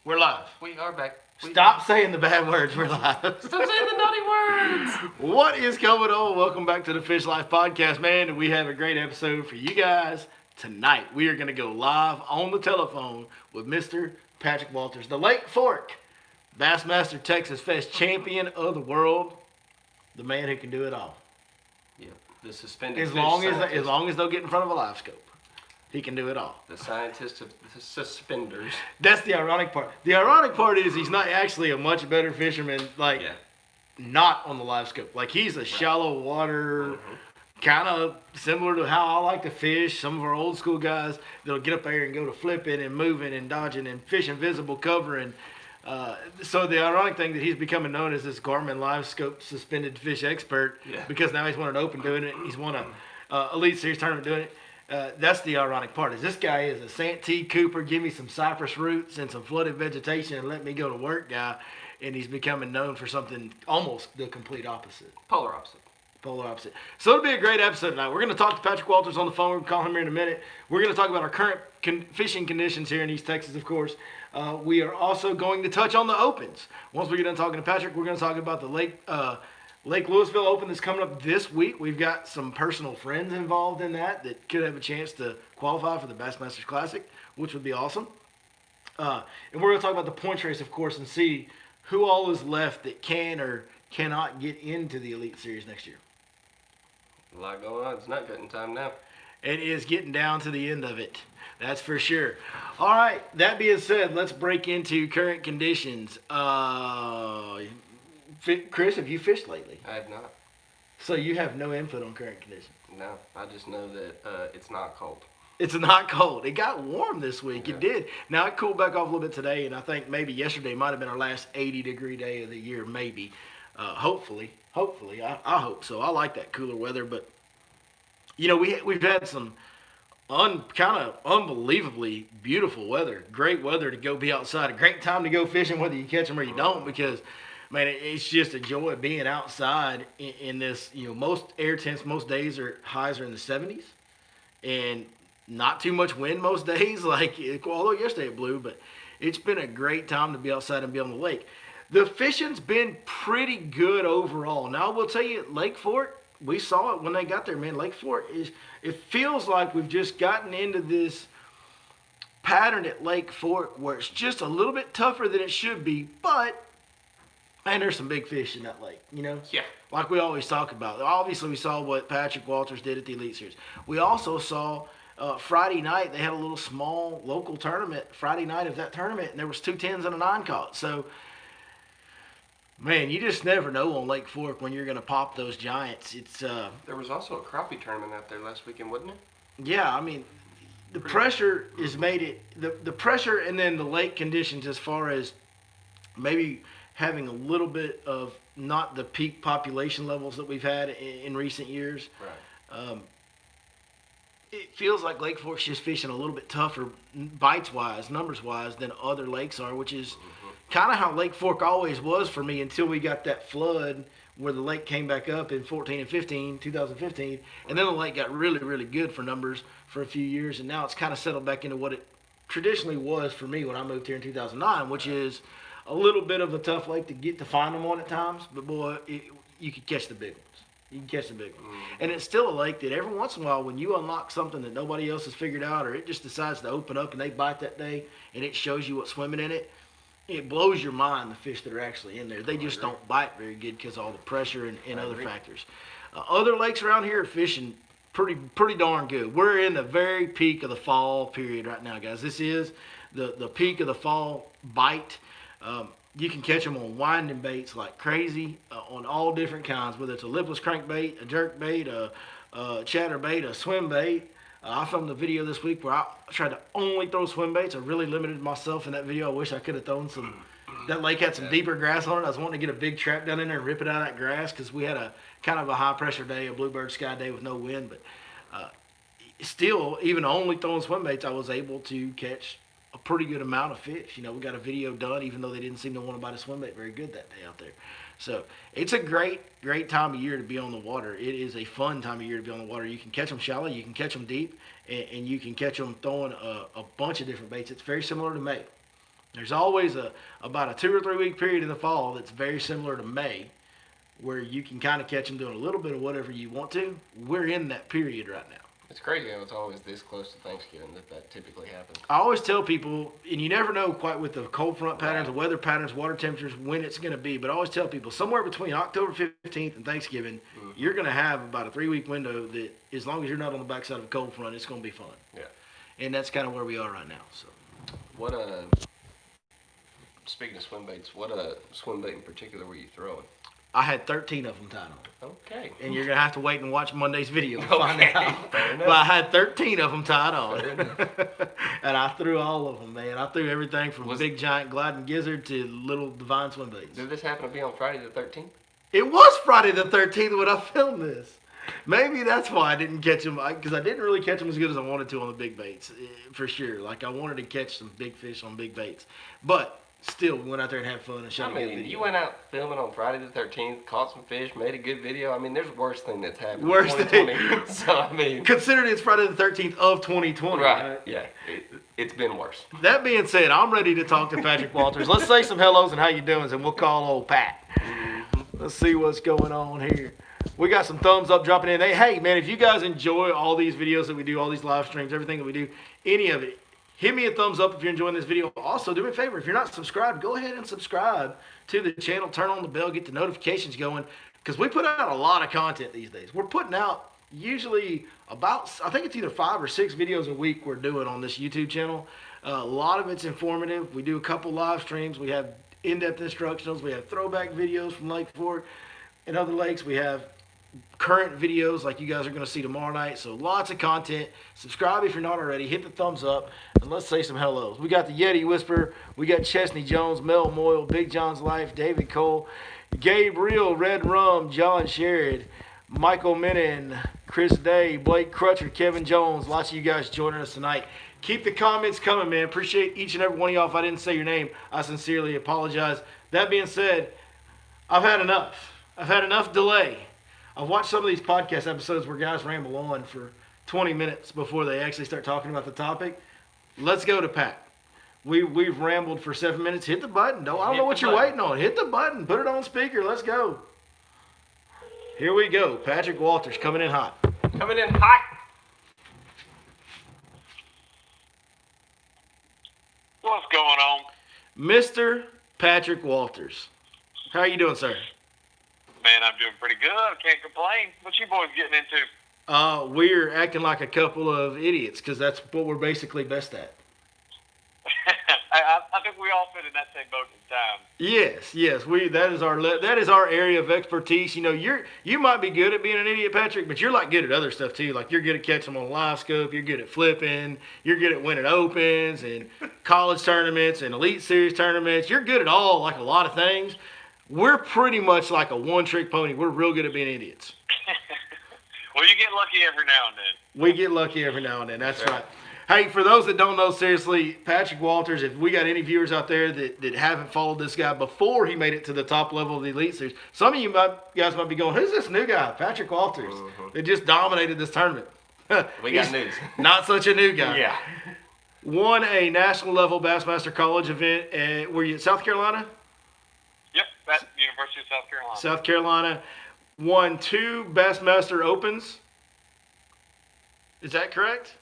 We're live. We are back. Stop saying the bad words. We're live. Stop saying the naughty words. What is going on? Welcome back to the Fish Life Podcast, man. We have a great episode for you guys tonight. We are going to go live on the telephone with Mr. Patrick Walters, the Lake Fork Bassmaster Texasfest champion of the world, the man who can do it all. Yeah, the suspended As fish long scientist. as they'll get in front of a live scope, he can do it all. The scientist of the suspenders. That's the ironic part. The ironic part is he's not actually a much better fisherman, not on the live scope. Like, he's a shallow water, kind of similar to how I like to fish. Some of our old school guys that'll get up there and go to flipping and moving and dodging and fishing visible cover. And so the ironic thing that he's becoming known as this Garmin live scope suspended fish expert, because now he's won an open doing it. He's won a Elite Series tournament doing it. That's the ironic part, is this guy is a Santee Cooper, give me some cypress roots and some flooded vegetation and let me go to work guy, and he's becoming known for something almost the complete opposite. Polar opposite. Polar opposite. So it'll be a great episode tonight. We're going to talk to Patrick Walters on the phone. We're going to call him here in a minute. We're going to talk about our current fishing conditions here in East Texas, of course. We are also going to touch on the opens. Once we get done talking to Patrick, we're going to talk about the Lake Lewisville Open that's coming up this week. We've got some personal friends involved in that could have a chance to qualify for the Bassmasters Classic, which would be awesome. And we're going to talk about the points race, of course, and see who all is left that can or cannot get into the Elite Series next year. A lot going on. It's not getting time now. It is getting down to the end of it. That's for sure. All right. That being said, let's break into current conditions. Chris, have you fished lately? I have not. So you have no input on current conditions? No. I just know that it's not cold. It's not cold. It got warm this week. Yeah. It did. Now, it cooled back off a little bit today, and I think maybe yesterday might have been our last 80-degree day of the year, maybe. Hopefully. I hope so. I like that cooler weather, but, we've had some kind of unbelievably beautiful weather. Great weather to go be outside. A great time to go fishing, whether you catch them or you don't, because, man, it's just a joy being outside in this. Most air temps, most days highs are in the 70s, and not too much wind most days. Although yesterday it blew, but it's been a great time to be outside and be on the lake. The fishing's been pretty good overall. Now, I will tell you, Lake Fork, we saw it when they got there, man. Lake Fork it feels like we've just gotten into this pattern at Lake Fork where it's just a little bit tougher than it should be, but, man, there's some big fish in that lake, Yeah. Like we always talk about. Obviously, we saw what Patrick Walters did at the Elite Series. We also saw Friday night, they had a little small local tournament, Friday night of that tournament, and there was 2 10s and a 9 caught. So, man, you just never know on Lake Fork when you're going to pop those giants. It's There was also a crappie tournament out there last weekend, wasn't it? Yeah, I mean, the pressure is made it the pressure, and then the lake conditions as far as maybe having a little bit of not the peak population levels that we've had in recent years. Right. It feels like Lake Fork's just fishing a little bit tougher bites-wise, numbers-wise, than other lakes are, which is kind of how Lake Fork always was for me until we got that flood where the lake came back up in 2015, and then the lake got really, really good for numbers for a few years, and now it's kind of settled back into what it traditionally was for me when I moved here in 2009, which is a little bit of a tough lake to find them on at times, but boy, you could catch the big ones. You can catch the big ones. And it's still a lake that every once in a while, when you unlock something that nobody else has figured out, or it just decides to open up and they bite that day and it shows you what's swimming in it, it blows your mind, the fish that are actually in there. They just don't bite very good because of all the pressure and other factors. Other lakes around here are fishing pretty darn good. We're in the very peak of the fall period right now, guys. This is the peak of the fall bite. You can catch them on winding baits like crazy, on all different kinds, whether it's a lipless crankbait, a jerk bait, a chatter bait, a swim bait. I filmed a video this week where I tried to only throw swim baits. I really limited myself in that video. I wish I could have thrown some. That lake had some deeper grass on it. I was wanting to get a big trap down in there and rip it out of that grass because we had a kind of a high pressure day, a bluebird sky day with no wind. But still, even only throwing swim baits, I was able to catch a pretty good amount of fish. We got a video done, even though they didn't seem to want to bite a swim bait very good that day out there. So it's a great time of year to be on the water. It is a fun time of year to be on the water. You can catch them shallow, you can catch them deep, and you can catch them throwing a bunch of different baits. It's very similar to May. There's always about a 2 or 3 week period in the fall that's very similar to May, where you can kind of catch them doing a little bit of whatever you want to. We're in that period right now. It's crazy how it's always this close to Thanksgiving that typically happens. I always tell people, and you never know quite with the cold front patterns, the Right. weather patterns, water temperatures, when it's going to be. But I always tell people, somewhere between October 15th and Thanksgiving, you're going to have about a 3 week window that, as long as you're not on the backside of a cold front, it's going to be fun. Yeah. And that's kind of where we are right now. So, What speaking of swim baits, what swim bait in particular were you throwing? I had 13 of them tied on. Okay. And you're going to have to wait and watch Monday's video to find out. Fair enough. But I had 13 of them tied on. Fair enough. And I threw all of them, man. I threw everything from Was- big giant gliding gizzard to little divine swim baits. Did this happen to be on Friday the 13th? It was Friday the 13th when I filmed this. Maybe that's why I didn't catch them, because I didn't really catch them as good as I wanted to on the big baits, for sure. Like, I wanted to catch some big fish on big baits. But still, we went out there and had fun and shot I a good mean, video. you went out filming on Friday the 13th, caught some fish, made a good video. I mean, there's worse thing that's happened. Worse in thing. 2020. So, I mean. Considering it's Friday the 13th of 2020. Right. Yeah. It's been worse. That being said, I'm ready to talk to Patrick Walters. Let's say some hellos and how you doing, and we'll call old Pat. Let's see what's going on here. We got some thumbs up dropping in. Hey, man, if you guys enjoy all these videos that we do, all these live streams, everything that we do, any of it, hit me a thumbs up if you're enjoying this video. Also, do me a favor. If you're not subscribed, go ahead and subscribe to the channel. Turn on the bell. Get the notifications going, because we put out a lot of content these days. We're putting out usually about, I think it's either 5 or 6 videos a week we're doing on this YouTube channel. A lot of it's informative. We do a couple live streams. We have in-depth instructionals. We have throwback videos from Lake Fork and other lakes. We have current videos like you guys are going to see tomorrow night. So lots of content. Subscribe if you're not already. Hit the thumbs up, and let's say some hellos. We got the Yeti Whisperer. We got Chesney Jones, Mel Moyle, Big John's Life, David Cole, Gabriel, Red Rum, John Sherrod, Michael Menon, Chris Day, Blake Crutcher, Kevin Jones. Lots of you guys joining us tonight. Keep the comments coming, man. Appreciate each and every one of y'all. If I didn't say your name, I sincerely apologize. That being said, I've had enough. I've had enough delay. I've watched some of these podcast episodes where guys ramble on for 20 minutes before they actually start talking about the topic. Let's go to Pat. We've rambled for 7 minutes. Hit the button. I don't know what you're waiting on. Hit the button. Put it on speaker. Let's go. Here we go. Patrick Walters coming in hot. Coming in hot. What's going on? Mr. Patrick Walters. How are you doing, sir? Man, I'm doing pretty good. Can't complain. What you boys getting into? We're acting like a couple of idiots because that's what we're basically best at. I think we all fit in that same boat at the time. Yes. That is our area of expertise. You know, you might be good at being an idiot, Patrick, but you're like good at other stuff too. Like you're good at catching them on live scope. You're good at flipping. You're good at winning opens and college tournaments and elite series tournaments. You're good at all like a lot of things. We're pretty much like a one-trick pony. We're real good at being idiots. Well, you get lucky every now and then. We get lucky every now and then. That's right. Hey, for those that don't know, seriously, Patrick Walters, if we got any viewers out there that haven't followed this guy before he made it to the top level of the Elite Series, some of you guys might be going, who's this new guy, Patrick Walters, that just dominated this tournament? We got news. Not such a new guy. Yeah. Won a national level Bassmaster College event. Were you at South Carolina? Yep, at University of South Carolina. South Carolina. Won 2 Bassmaster Opens. Is that correct?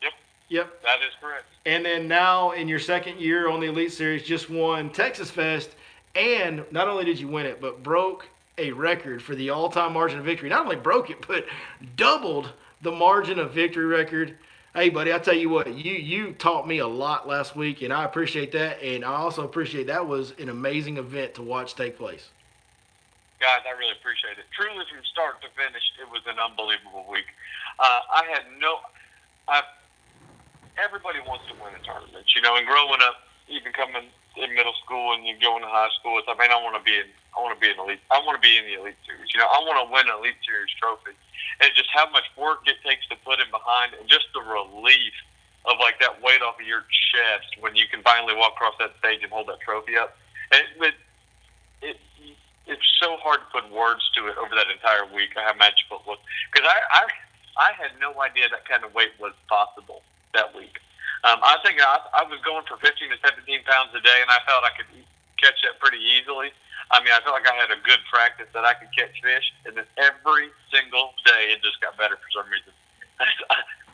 Yep. That is correct. And then now in your second year on the Elite Series, just won Texasfest, and not only did you win it, but broke a record for the all-time margin of victory. Not only broke it, but doubled the margin of victory record. Hey, buddy, I tell you what, you taught me a lot last week, and I appreciate that, and I also appreciate that was an amazing event to watch take place. Guys, I really appreciate it. Truly, from start to finish, it was an unbelievable week. Everybody wants to win a tournament, and growing up, even coming in middle school and you going to high school, it's, I want to be in elite. I want to be in the Elite Series. I want to win an Elite Series trophy. And just how much work it takes to put in behind, and just the relief of like that weight off of your chest when you can finally walk across that stage and hold that trophy up. It's so hard to put words to it over that entire week. How magical it was, because I had no idea that kind of weight was possible that week. I think I was going for 15 to 17 pounds a day, and I felt I could catch that pretty easily. I mean, I felt like I had a good practice that I could catch fish, and then every single day it just got better for some reason.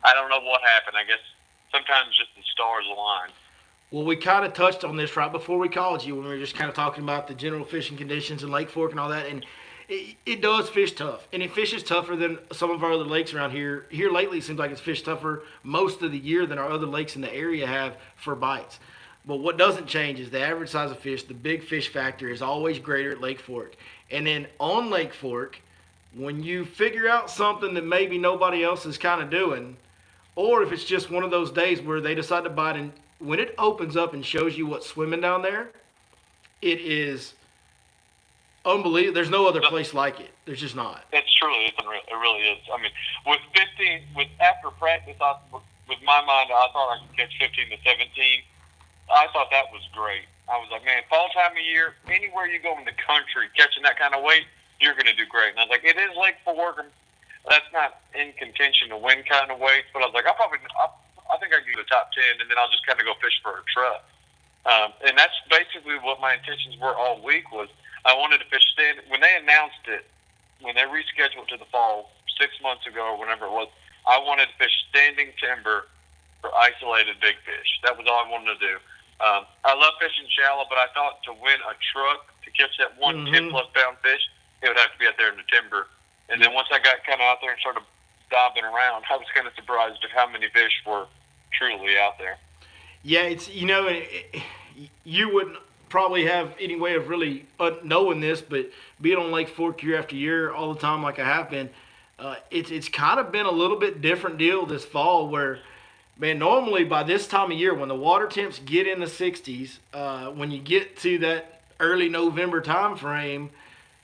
I don't know what happened. I guess sometimes just the stars align. Well, we kind of touched on this right before we called you when we were just kind of talking about the general fishing conditions in Lake Fork and all that. And it does fish tough. And it fishes tougher than some of our other lakes around here. Here lately, it seems like it's fished tougher most of the year than our other lakes in the area have for bites. But what doesn't change is the average size of fish. The big fish factor is always greater at Lake Fork. And then on Lake Fork, when you figure out something that maybe nobody else is kind of doing, or if it's just one of those days where they decide to bite, and when it opens up and shows you what's swimming down there, it is unbelievable. There's no other place like it. There's just not. It's truly, it really is. I mean, with after practice, with my mind, I thought I could catch 15 to 17. I thought that was great. I was like, man, fall time of year, anywhere you go in the country, catching that kind of weight, you're going to do great. And I was like, it is Lake Fork. That's not in contention to win kind of weights, but I was like, I think I can do the top 10, and then I'll just kind of go fish for a truck. And that's basically what my intentions were all week was I wanted to fish stand. When they announced it, when they rescheduled to the fall 6 months ago or whenever it was, I wanted to fish standing timber for isolated big fish. That was all I wanted to do. I love fishing shallow, but I thought to win a truck, to catch that 10-plus pound fish, it would have to be out there in the timber. And then once I got kind of out there and started diving around, I was kind of surprised at how many fish were truly out there. Yeah, it's, you wouldn't probably have any way of really knowing this, but being on Lake Fork year after year all the time like I have been, it's kind of been a little bit different deal this fall where, man, normally by this time of year when the water temps get in the 60s, when you get to that early November time frame,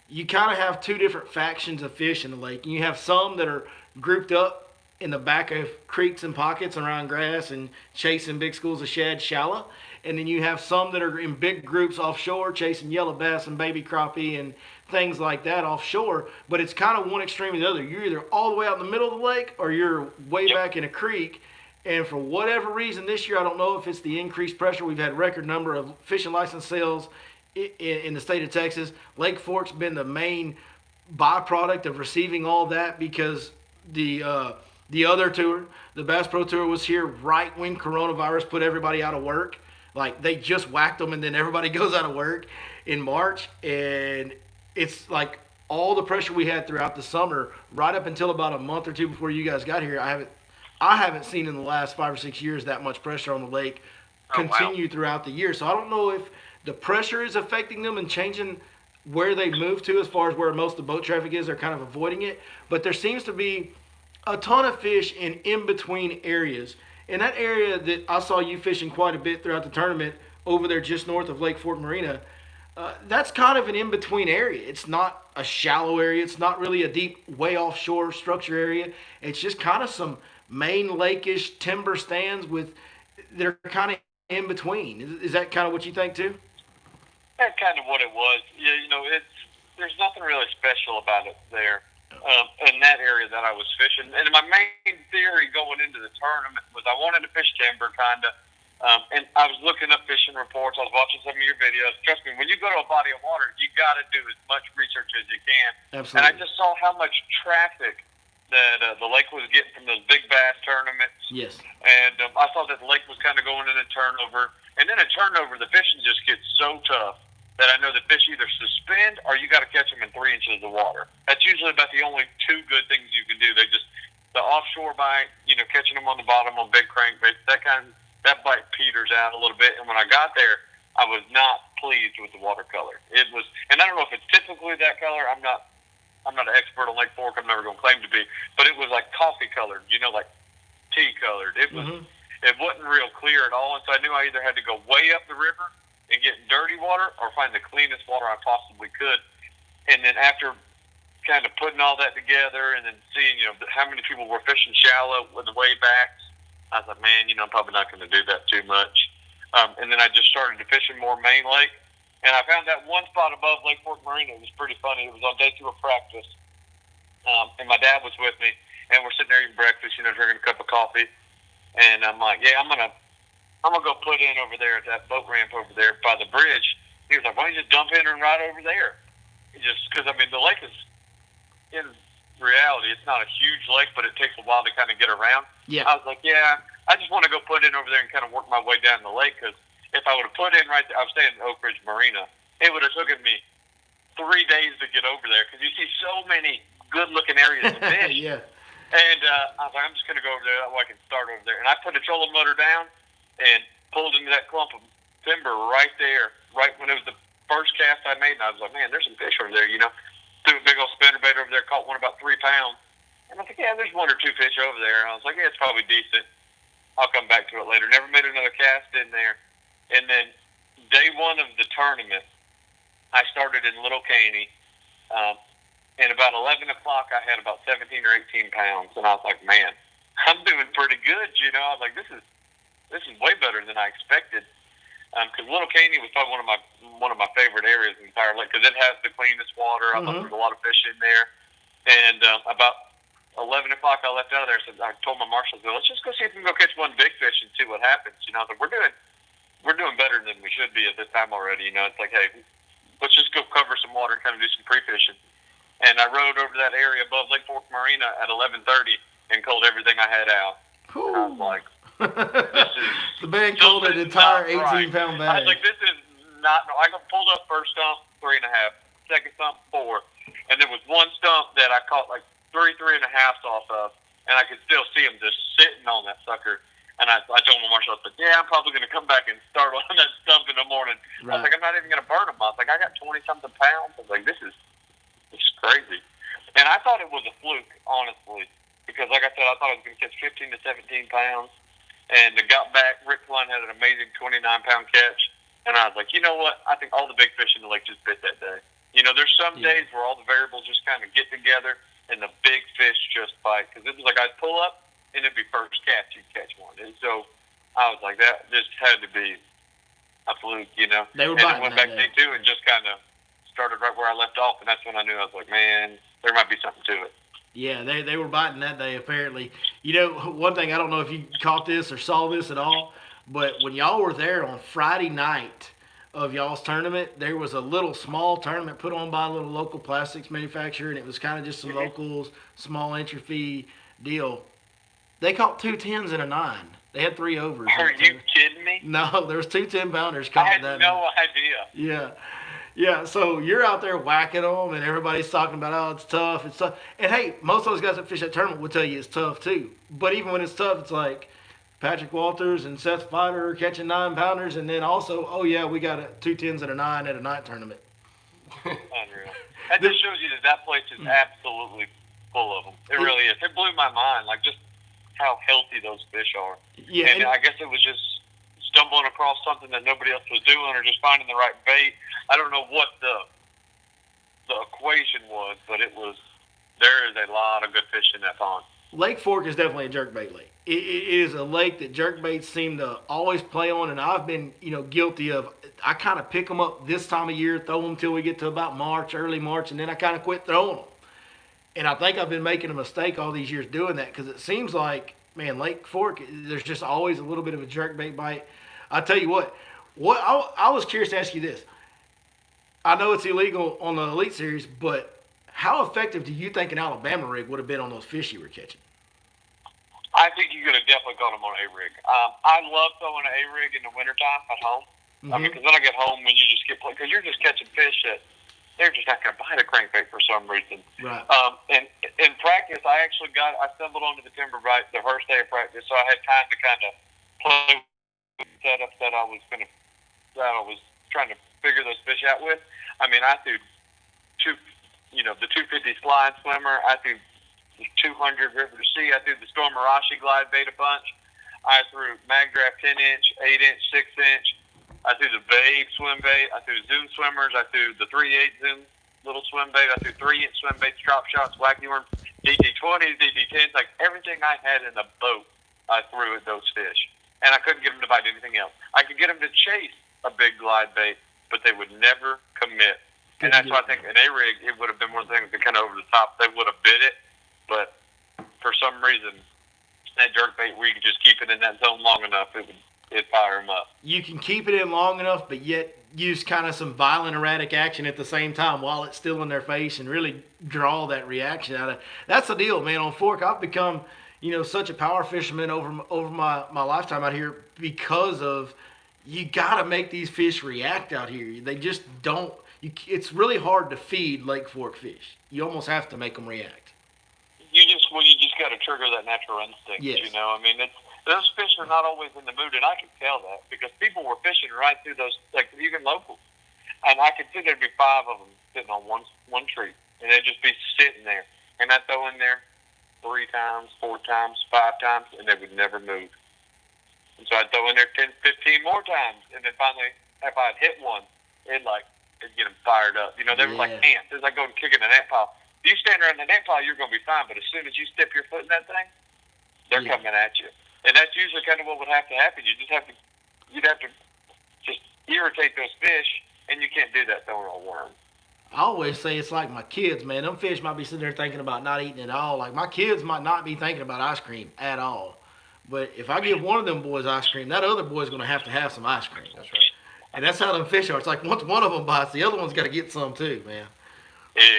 you kind of have two different factions of fish in the lake. You have some that are grouped up in the back of creeks and pockets around grass and chasing big schools of shad shallow. And then you have some that are in big groups offshore chasing yellow bass and baby crappie and things like that offshore. But it's kind of one extreme or the other. You're either all the way out in the middle of the lake or you're way back in a creek. And for whatever reason this year, I don't know if it's the increased pressure. We've had a record number of fishing license sales in the state of Texas. Lake Fork's been the main byproduct of receiving all that because the other tour, the Bass Pro Tour, was here right when coronavirus put everybody out of work. Like, they just whacked them and then everybody goes out of work in March. And it's like all the pressure we had throughout the summer, right up until about a month or two before you guys got here, I haven't seen in the last 5 or 6 years that much pressure on the lake continue throughout the year. So I don't know if the pressure is affecting them and changing where they move to as far as where most of the boat traffic is. They're kind of avoiding it. But there seems to be a ton of fish in between areas. In that area that I saw you fishing quite a bit throughout the tournament over there just north of Lake Fork Marina, that's kind of an in-between area. It's not a shallow area. It's not really a deep, way offshore structure area. It's just kind of some main lake-ish timber stands that are kind of in between. Is that kind of what you think too? That's kind of what it was. Yeah, there's nothing really special about it there. In that area that I was fishing. And my main theory going into the tournament was I wanted to fish timber, kind of. And I was looking up fishing reports. I was watching some of your videos. Trust me, when you go to a body of water, you got to do as much research as you can. Absolutely. And I just saw how much traffic that the lake was getting from those big bass tournaments. Yes. And I saw that the lake was kind of going in a turnover. And in a turnover, the fishing just gets so tough that I know the fish either suspend or you got to catch them in 3 inches of water. That's usually about the only two good things you can do. The offshore bite, catching them on the bottom on big crankbaits, that bite peters out a little bit. And when I got there, I was not pleased with the watercolor. It was, and I don't know if it's typically that color. I'm not an expert on Lake Fork. I'm never going to claim to be, but it was like coffee colored, like tea colored. It was, It wasn't real clear at all. And so I knew I either had to go way up the river and get dirty water or find the cleanest water I possibly could. And then after kind of putting all that together and then seeing, how many people were fishing shallow with the way backs, I thought, man, I'm probably not going to do that too much. And then I just started to fishing more main lake. And I found that one spot above Lake Fork Marina. It was pretty funny. It was on day 2 of practice. And my dad was with me. And we're sitting there eating breakfast, drinking a cup of coffee. And I'm like, yeah, I'm going to I'm gonna go put in over there at that boat ramp over there by the bridge. He was like, why don't you just dump in and right over there? Just because, I mean, the lake is, in reality, it's not a huge lake, but it takes a while to kind of get around. Yeah. I was like, yeah, I just want to go put in over there and kind of work my way down the lake, because if I would have put in right there, I was staying in Oak Ridge Marina, it would have taken me 3 days to get over there, because you see so many good-looking areas to fish. Yeah. And I was like, I'm just going to go over there. That way I can start over there. And I put a trolling motor down and pulled into that clump of timber right there, right when it was the first cast I made. And I was like, man, there's some fish over there, you know. Threw a big old spinnerbait over there, caught one about 3 pounds. And I was like, yeah, there's 1 or 2 fish over there. And I was like, yeah, it's probably decent. I'll come back to it later. Never made another cast in there. And then day 1 of the tournament, I started in Little Caney. And about 11 o'clock, I had about 17 or 18 pounds. And I was like, man, I'm doing pretty good, you know. I was like, this is way better than I expected. Because Little Caney was probably one of my favorite areas in the entire lake, because it has the cleanest water. I thought there was a lot of fish in there. And about 11 o'clock, I left out of there. So I told my marshal, let's just go see if we can go catch one big fish and see what happens. You know, I was like, we're doing better than we should be at this time already. You know, it's like, hey, let's just go cover some water and kind of do some pre-fishing. And I rode over to that area above Lake Fork Marina at 11:30 and culled everything I had out. And I was like, this is the man culled an entire 18-pound bag. I was like, this is not. I pulled up first stump 3.5, second stump 4, and there was one stump that I caught like 3.5 off of, and I could still see him just sitting on that sucker. And I told my marshal, I said, yeah, I'm probably going to come back and start on that stump in the morning. Right. I was like, I'm not even going to burn him. I was like, I got 20-something pounds. I was like, this is crazy. And I thought it was a fluke, honestly, because like I said, I thought I was going to catch 15 to 17 pounds. And I got back, Rick Clun had an amazing 29-pound catch. And I was like, you know what? I think all the big fish in the lake just bit that day. You know, there's some days where all the variables just kind of get together and the big fish just bite. Because it was like I'd pull up and it'd be first catch, you'd catch one. And so I was like, that just had to be a fluke, you know. They were and biting I went that back day 2 and just kind of started right where I left off, and that's when I knew. I was like, man, there might be something to it. Yeah, they were biting that day, apparently. You know, one thing, I don't know if you caught this or saw this at all, but when y'all were there on Friday night of y'all's tournament, there was a little small tournament put on by a little local plastics manufacturer, and it was kind of just some locals, small entry fee deal. They caught 2 10s and a 9. They had 3 overs. Are you kidding me? No, there was 2 10-pounders I caught had that no night. idea. Yeah. Yeah, so you're out there whacking them, and everybody's talking about, oh, it's tough, it's tough. And, hey, most of those guys that fish that tournament will tell you it's tough, too. But even when it's tough, it's like Patrick Walters and Seth Fighter catching 9-pounders, and then also, oh, yeah, we got 2 10s and a 9 at a night tournament. Unreal. That just shows you that place is absolutely full of them. It really is. It blew my mind, like just how healthy those fish are. Yeah, and I guess it was just stumbling across something that nobody else was doing, or just finding the right bait. I don't know what the equation was, but there is a lot of good fish in that pond. Lake Fork is definitely a jerkbait lake. It is a lake that jerkbaits seem to always play on, and I've been, guilty of. I kind of pick them up this time of year, throw them till we get to about March, early March, and then I kind of quit throwing them. And I think I've been making a mistake all these years doing that, because it seems like, man, Lake Fork, there's just always a little bit of a jerkbait bite. I tell you what I was curious to ask you this. I know it's illegal on the Elite Series, but how effective do you think an Alabama rig would have been on those fish you were catching? I think you could have definitely got them on a rig. I love throwing an A-rig in the wintertime at home. Because then I get home and you just get playing, because you're just catching fish that they're just not going to bite a crankbait for some reason. Right. And in practice, I stumbled onto the timber bite the first day of practice, so I had time to kind of play with the setups that I was trying to figure those fish out with. I mean, I threw the 250 slide swimmer. I threw the 200 River to Sea. I threw the Storm Marashi glide bait a bunch. I threw Mag Draft 10-inch, 8-inch, 6-inch. I threw the Babe swim bait. I threw Zoom swimmers. I threw the 3/8 Zoom little swim bait. I threw 3-inch swim baits, drop shots, wacky worms, DD20s, DD10s. Like everything I had in the boat, I threw at those fish. And I couldn't get them to bite anything else. I could get them to chase a big glide bait, but they would never commit. And that's why I think an A-rig, it would have been one of the things that kind of over the top. They would have bit it, but for some reason, that jerk bait, where you could just keep it in that zone long enough, it would it'd fire them up. You can keep it in long enough, but yet use kind of some violent, erratic action at the same time while it's still in their face and really draw that reaction out of it. That's the deal, man. On Fork, I've become, such a power fisherman over my lifetime out here because of you got to make these fish react out here. They just don't. It's really hard to feed Lake Fork fish. You almost have to make them react. You just got to trigger that natural instinct. Yes. Those fish are not always in the mood, and I can tell that because people were fishing right through those, like even locals, and I could see there'd be 5 of them sitting on one tree, and they'd just be sitting there, and I'd throw in there 3 times, 4 times, 5 times, and they would never move. And so I'd throw in there 10, 15 more times, and then finally, if I'd hit one, it'd get them fired up. They were like ants. It was like going kicking an ant pile. If you stand around the ant pile, you're going to be fine, but as soon as you step your foot in that thing, they're coming at you. And that's usually kind of what would have to happen. You'd have to just irritate those fish, and you can't do that throwing a worm. I always say it's like my kids, man. Them fish might be sitting there thinking about not eating at all. Like my kids might not be thinking about ice cream at all. But if I give one of them boys ice cream, that other boy's going to have some ice cream. That's right. And that's how them fish are. It's like once one of them bites, the other one's got to get some too, man.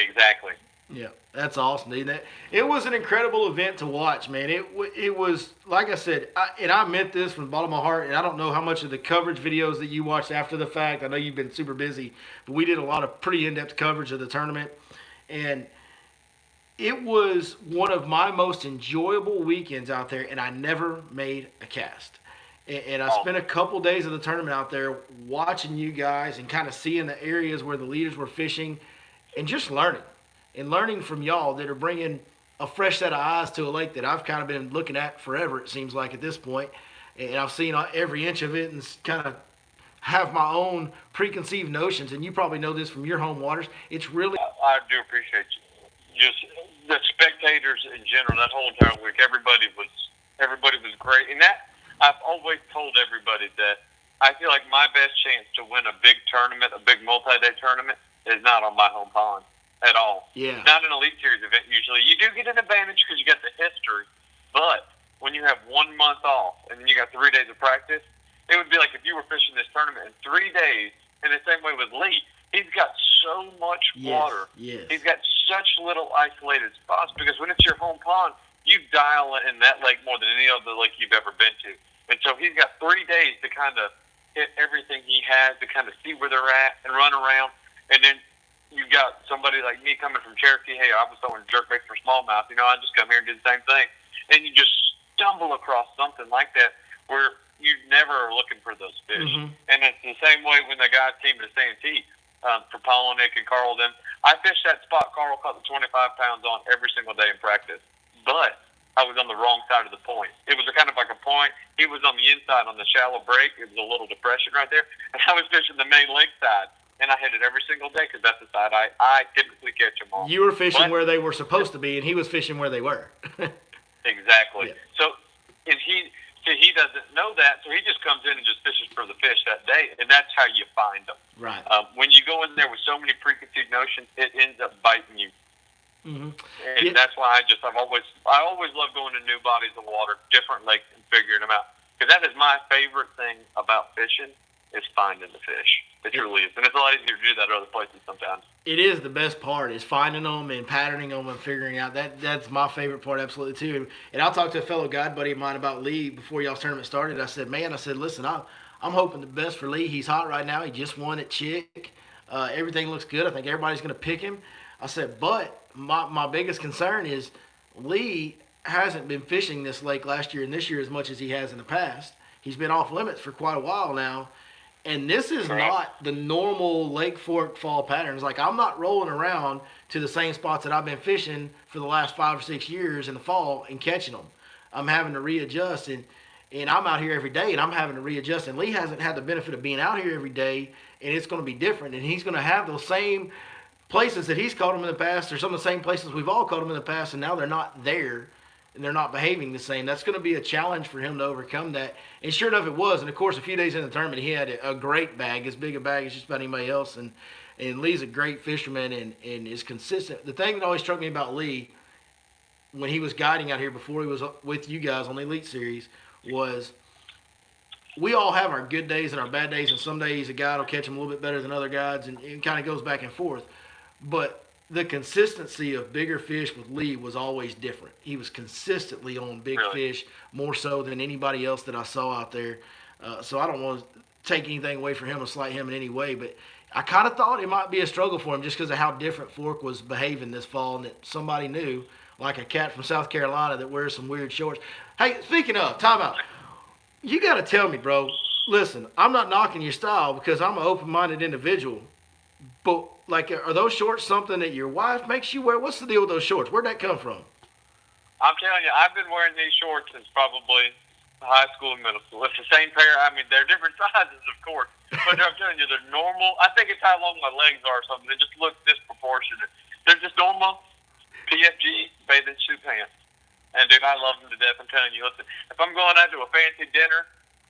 Exactly. Yeah, that's awesome, dude. It was an incredible event to watch, man. It was, like I said, I meant this from the bottom of my heart, and I don't know how much of the coverage videos that you watched after the fact. I know you've been super busy, but we did a lot of pretty in-depth coverage of the tournament, and it was one of my most enjoyable weekends out there, and I never made a cast. And I spent a couple days of the tournament out there watching you guys and kind of seeing the areas where the leaders were fishing and just learning. And learning from y'all that are bringing a fresh set of eyes to a lake that I've kind of been looking at forever, it seems like, at this point. And I've seen every inch of it and kind of have my own preconceived notions. And you probably know this from your home waters. It's really... I do appreciate you. Just the spectators in general, that whole entire week, everybody was great. And that, I've always told everybody that I feel like my best chance to win a big tournament, a big multi-day tournament, is not on my home pond. At all. Yeah. Not an Elite Series event usually. You do get an advantage because you got the history, but when you have 1 month off and then you got 3 days of practice, it would be like if you were fishing this tournament in 3 days, and the same way with Lee. He's got so much water. Yes. He's got such little isolated spots because when it's your home pond, you dial in that lake more than any other lake you've ever been to. And so he's got 3 days to kind of hit everything he has, to kind of see where they're at and run around. And then you've got somebody like me coming from Cherokee. Hey, I was throwing jerkbait for smallmouth. I just come here and do the same thing. And you just stumble across something like that where you never are looking for those fish. Mm-hmm. And it's the same way when the guys came to Santee for Polinick and Carl. Then I fished that spot Carl caught the 25 pounds on every single day in practice. But I was on the wrong side of the point. It was kind of like a point. He was on the inside on the shallow break. It was a little depression right there. And I was fishing the main lake side. And I hit it every single day because that's the side I typically catch them on. You were fishing where they were supposed to be, and he was fishing where they were. Exactly. Yeah. So, and he doesn't know that, so he just comes in and just fishes for the fish that day, and that's how you find them. Right. When you go in there with so many preconceived notions, it ends up biting you. Mm-hmm. And that's why I always love going to new bodies of water, different lakes, and figuring them out. Because that is my favorite thing about fishing is finding the fish. It truly is. And it's a lot easier to do that at other places sometimes. It is the best part is finding them and patterning them and figuring out. That's my favorite part absolutely too. And I'll talk to a fellow guide buddy of mine about Lee before y'all's tournament started. I said, listen, I'm hoping the best for Lee. He's hot right now. He just won at Chick. Everything looks good. I think everybody's going to pick him. I said, but my biggest concern is Lee hasn't been fishing this lake last year and this year as much as he has in the past. He's been off limits for quite a while now. And this is not the normal Lake Fork fall patterns. Like, I'm not rolling around to the same spots that I've been fishing for the last 5 or 6 years in the fall and catching them. I'm having to readjust, and I'm out here every day, and I'm having to readjust. And Lee hasn't had the benefit of being out here every day, and it's going to be different. And he's going to have those same places that he's caught them in the past, or some of the same places we've all caught them in the past, and now they're not there. And they're not behaving the same. That's going to be a challenge for him to overcome that. And sure enough, it was. And, of course, a few days in the tournament, he had a great bag, as big a bag as just about anybody else. And Lee's a great fisherman and is consistent. The thing that always struck me about Lee when he was guiding out here before he was with you guys on the Elite Series was we all have our good days and our bad days, and some days a guy will catch them a little bit better than other guys, and it kind of goes back and forth. But the consistency of bigger fish with Lee was always different. He was consistently on big fish, more so than anybody else that I saw out there. So I don't want to take anything away from him or slight him in any way, but I kind of thought it might be a struggle for him just because of how different Fork was behaving this fall, and that somebody new, like a cat from South Carolina that wears some weird shorts. Hey, speaking of, time out. You got to tell me, bro. Listen, I'm not knocking your style because I'm an open-minded individual, but like, are those shorts something that your wife makes you wear? What's the deal with those shorts? Where'd that come from? I'm telling you, I've been wearing these shorts since probably high school and middle school. It's the same pair. I mean, they're different sizes, of course, but I'm telling you, they're normal. I think it's how long my legs are or something. They just look disproportionate. They're just normal PFG bathing suit pants. And, dude, I love them to death. I'm telling you, listen, if I'm going out to a fancy dinner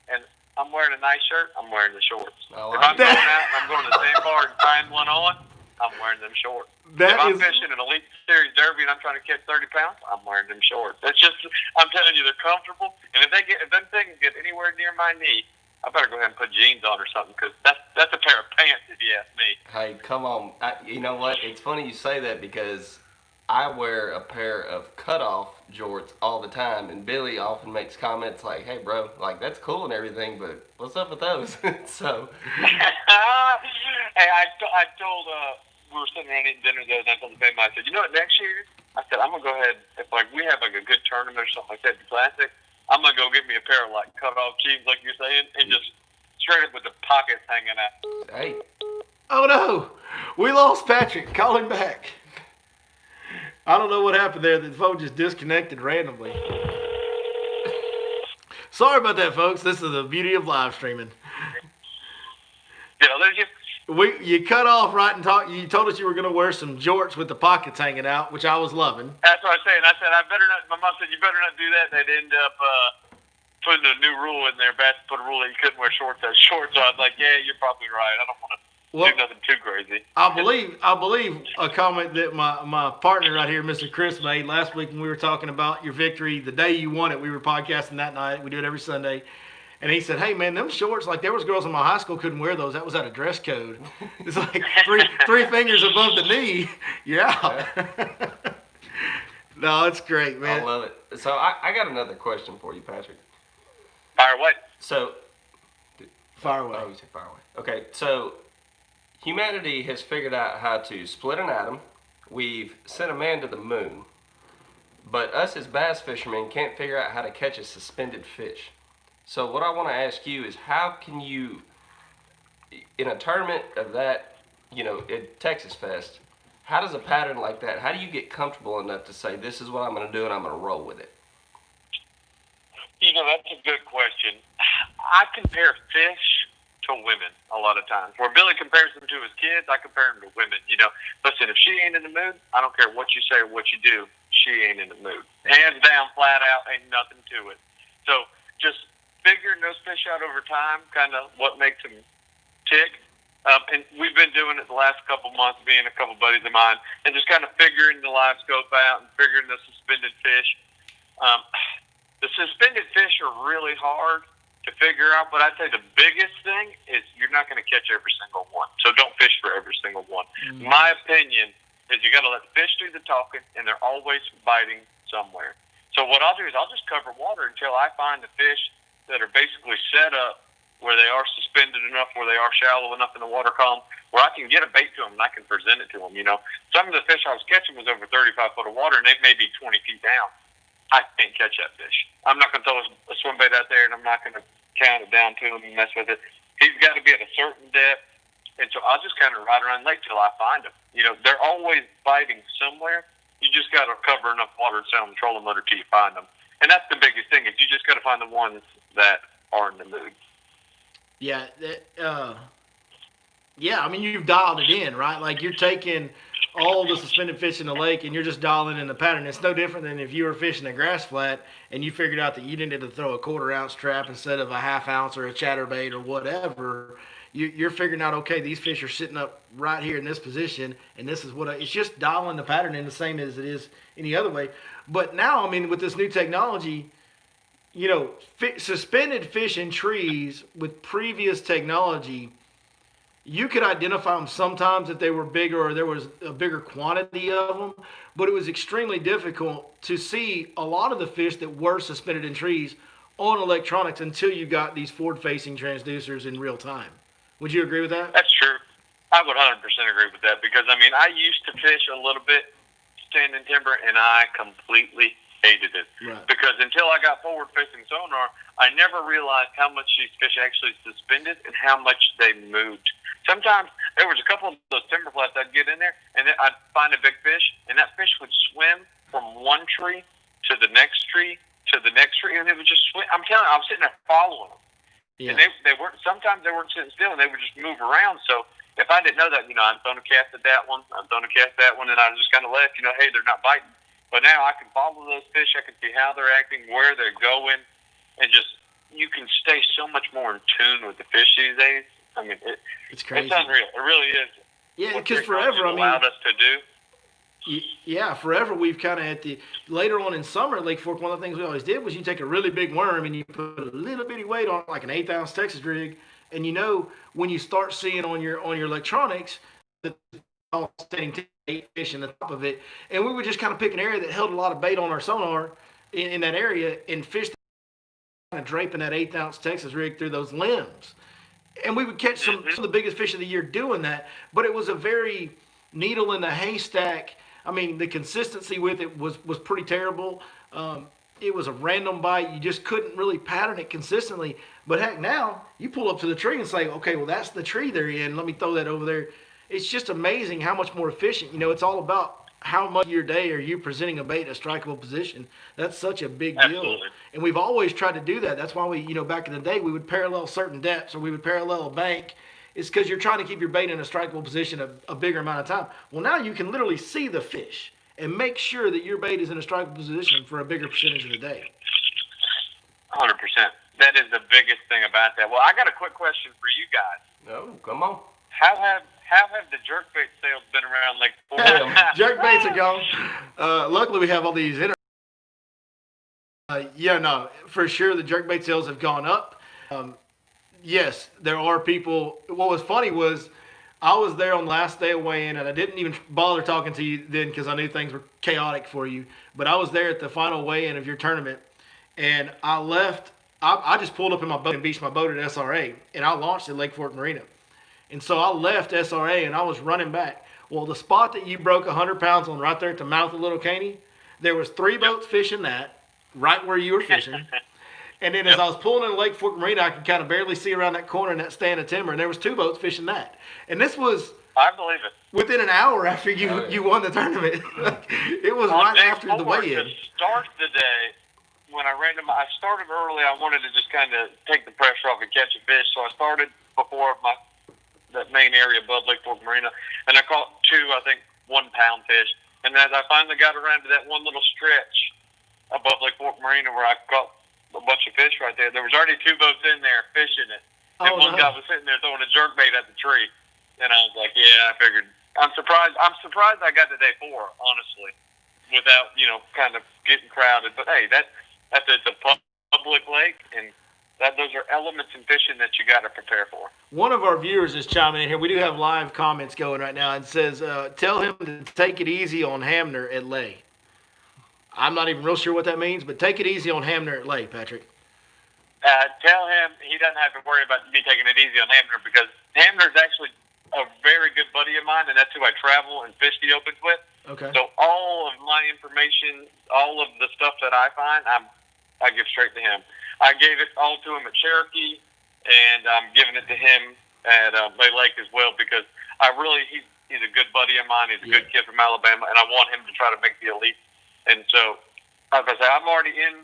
and I'm wearing a nice shirt, I'm wearing the shorts. If I'm going out and I'm going to the same bar and trying one on, I'm wearing them shorts. If I'm fishing an Elite Series Derby and I'm trying to catch 30 pounds, I'm wearing them shorts. That's just, I'm telling you, they're comfortable. And if them things get anywhere near my knee, I better go ahead and put jeans on or something, because that's a pair of pants if you ask me. Hey, come on. You know what? It's funny you say that because I wear a pair of cutoff jorts all the time, and Billy often makes comments like, "Hey, bro, like that's cool and everything, but what's up with those?" So. Hey, I told we were sitting around eating dinner the other night. I told the family, I said, you know what? Next year, I said I'm gonna go ahead, if like we have like a good tournament or something like that, the Classic, I'm gonna go get me a pair of like cutoff jeans, like you're saying, and just straight up with the pockets hanging out. Hey. Oh no, we lost Patrick. Call him back. I don't know what happened there. The phone just disconnected randomly. Sorry about that, folks. This is the beauty of live streaming. Did I lose you? You cut off right and you told us you were going to wear some jorts with the pockets hanging out, which I was loving. That's what I was saying. I said, I better not. My mom said, you better not do that. They'd end up putting a new rule in there. Bass put a rule that you couldn't wear shorts as shorts. So I was like, yeah, you're probably right. I don't want to do nothing too crazy. I believe a comment that my partner right here, Mr. Chris, made last week when we were talking about your victory, the day you won it. We were podcasting that night. We do it every Sunday. And he said, hey, man, them shorts, like there was girls in my high school couldn't wear those. That was out of dress code. It's like three fingers above the knee. You're out. Yeah. No, it's great, man. I love it. So I got another question for you, Patrick. Fire away. So. Fire away. Oh, you said fire away. Okay, so humanity has figured out how to split an atom. We've sent a man to the moon. But us as bass fishermen can't figure out how to catch a suspended fish. So what I want to ask you is, how can you, in a tournament of that, at Texasfest, how does a pattern like that, how do you get comfortable enough to say, this is what I'm going to do and I'm going to roll with it? That's a good question. I compare fish to women a lot of times. Where Billy compares them to his kids, I compare them to women. Listen, if she ain't in the mood, I don't care what you say or what you do, she ain't in the mood. Hands down, flat out, ain't nothing to it. So just figuring those fish out over time, kind of what makes them tick. And we've been doing it the last couple months, being a couple buddies of mine, and just kind of figuring the live scope out and figuring the suspended fish. The suspended fish are really hard to figure out, but I'd say the biggest thing is you're not going to catch every single one. So don't fish for every single one. Mm-hmm. My opinion is you got to let the fish do the talking, and they're always biting somewhere. So what I'll do is I'll just cover water until I find the fish that are basically set up where they are suspended enough, where they are shallow enough in the water column, where I can get a bait to them and I can present it to them. Some of the fish I was catching was over 35 foot of water, and they may be 20 feet down. I can't catch that fish. I'm not going to throw a swim bait out there, and I'm not going to count it down to him and mess with it. He's got to be at a certain depth, and so I'll just kind of ride around the lake till I find him. They're always biting somewhere. You just got to cover enough water and set them trolling motor till you find them. And that's the biggest thing, is you just got to find the ones that are in the mood. Yeah, I mean, you've dialed it in, right? Like you're taking all the suspended fish in the lake and you're just dialing in the pattern. It's no different than if you were fishing a grass flat and you figured out that you needed to throw a 1/4 ounce trap instead of a 1/2 ounce or a chatterbait or whatever. You're figuring out, okay, these fish are sitting up right here in this position, and this is it's just dialing the pattern in the same as it is any other way. But now, I mean, with this new technology, suspended fish in trees with previous technology, you could identify them sometimes if they were bigger or there was a bigger quantity of them, but it was extremely difficult to see a lot of the fish that were suspended in trees on electronics until you got these forward-facing transducers in real time. Would you agree with that? That's true. I would 100% agree with that because, I mean, I used to fish a little bit standing timber, and I completely hated it. Right. Because until I got forward-facing sonar, I never realized how much these fish actually suspended and how much they moved. Sometimes there was a couple of those timber flats I'd get in there, and then I'd find a big fish, and that fish would swim from one tree to the next tree to the next tree, and it would just swim. I'm telling you, I was sitting there following them. Yeah. And they weren't. Sometimes they weren't sitting still, and they would just move around. So if I didn't know that, I'm throwing a cast at that one, I'm throwing a cast at that one, and I just kind of left, hey, they're not biting. But now I can follow those fish. I can see how they're acting, where they're going, and just you can stay so much more in tune with the fish these days. I mean, it's crazy. It's unreal. It really is. Yeah, because forever, allowed us to do. Yeah, forever we've kind of later on in summer at Lake Fork, one of the things we always did was you take a really big worm and you put a little bitty weight on it, like an 1/8 Texas rig, and when you start seeing on your electronics the standing 8 fish in the top of it, and we would just kind of pick an area that held a lot of bait on our sonar in that area and fish kind of draping that 1/8 Texas rig through those limbs. And we would catch some of the biggest fish of the year doing that, but it was a very needle in the haystack. I mean, the consistency with it was pretty terrible. It was a random bite. You just couldn't really pattern it consistently. But heck, now you pull up to the tree and say, okay, well, that's the tree they're in. Let me throw that over there. It's just amazing how much more efficient. It's all about how much of your day are you presenting a bait in a strikeable position. That's such a big deal. Absolutely. And we've always tried to do that. That's why we, back in the day, we would parallel certain depths or we would parallel a bank. It's because you're trying to keep your bait in a strikeable position a bigger amount of time. Well, now you can literally see the fish and make sure that your bait is in a strikeable position for a bigger percentage of the day. 100%. That is the biggest thing about that. Well, I got a quick question for you guys. Oh, come on. How have the jerkbait sales been around Lake Fork? Jerkbaits are gone. Luckily, we have all these for sure the jerkbait sales have gone up. Yes, there are people. What was funny was I was there on the last day of weigh-in, and I didn't even bother talking to you then because I knew things were chaotic for you. But I was there at the final weigh-in of your tournament, and I left. I just pulled up in my boat and beached my boat at SRA, and I launched at Lake Fork Marina. And so I left SRA, and I was running back. Well, the spot that you broke 100 pounds on right there at the mouth of Little Caney, there was 3 boats fishing that right where you were fishing. And then as I was pulling in Lake Fork Marina, I could kind of barely see around that corner in that stand of timber, and there was 2 boats fishing that. And this was I believe it. Within an hour after you won the tournament. It was right after the weigh-in. To start the day, when I I started early. I wanted to just kind of take the pressure off and catch a fish, so I started before that main area above Lake Fork Marina, and I caught 2, I think, 1-pound fish. And as I finally got around to that one little stretch above Lake Fork Marina where I caught a bunch of fish right there, there was already 2 boats in there fishing it. And one guy was sitting there throwing a jerkbait at the tree. And I was like, yeah, I figured. I'm surprised I got to day 4, honestly, without, kind of getting crowded. But, hey, it's a public lake, and those are elements in fishing that you got to prepare for. One of our viewers is chiming in here. We do have live comments going right now and says, tell him to take it easy on Hamner at Lay. I'm not even real sure what that means, but take it easy on Hamner at Lay, Patrick. Tell him he doesn't have to worry about me taking it easy on Hamner because Hamner's actually a very good buddy of mine, and that's who I travel and fish the opens with. Okay. So all of my information, all of the stuff that I find, I give straight to him. I gave it all to him at Cherokee, and I'm giving it to him at Lay Lake as well because he's a good buddy of mine. He's a good kid from Alabama, and I want him to try to make the elite. And so, as I say, I'm already in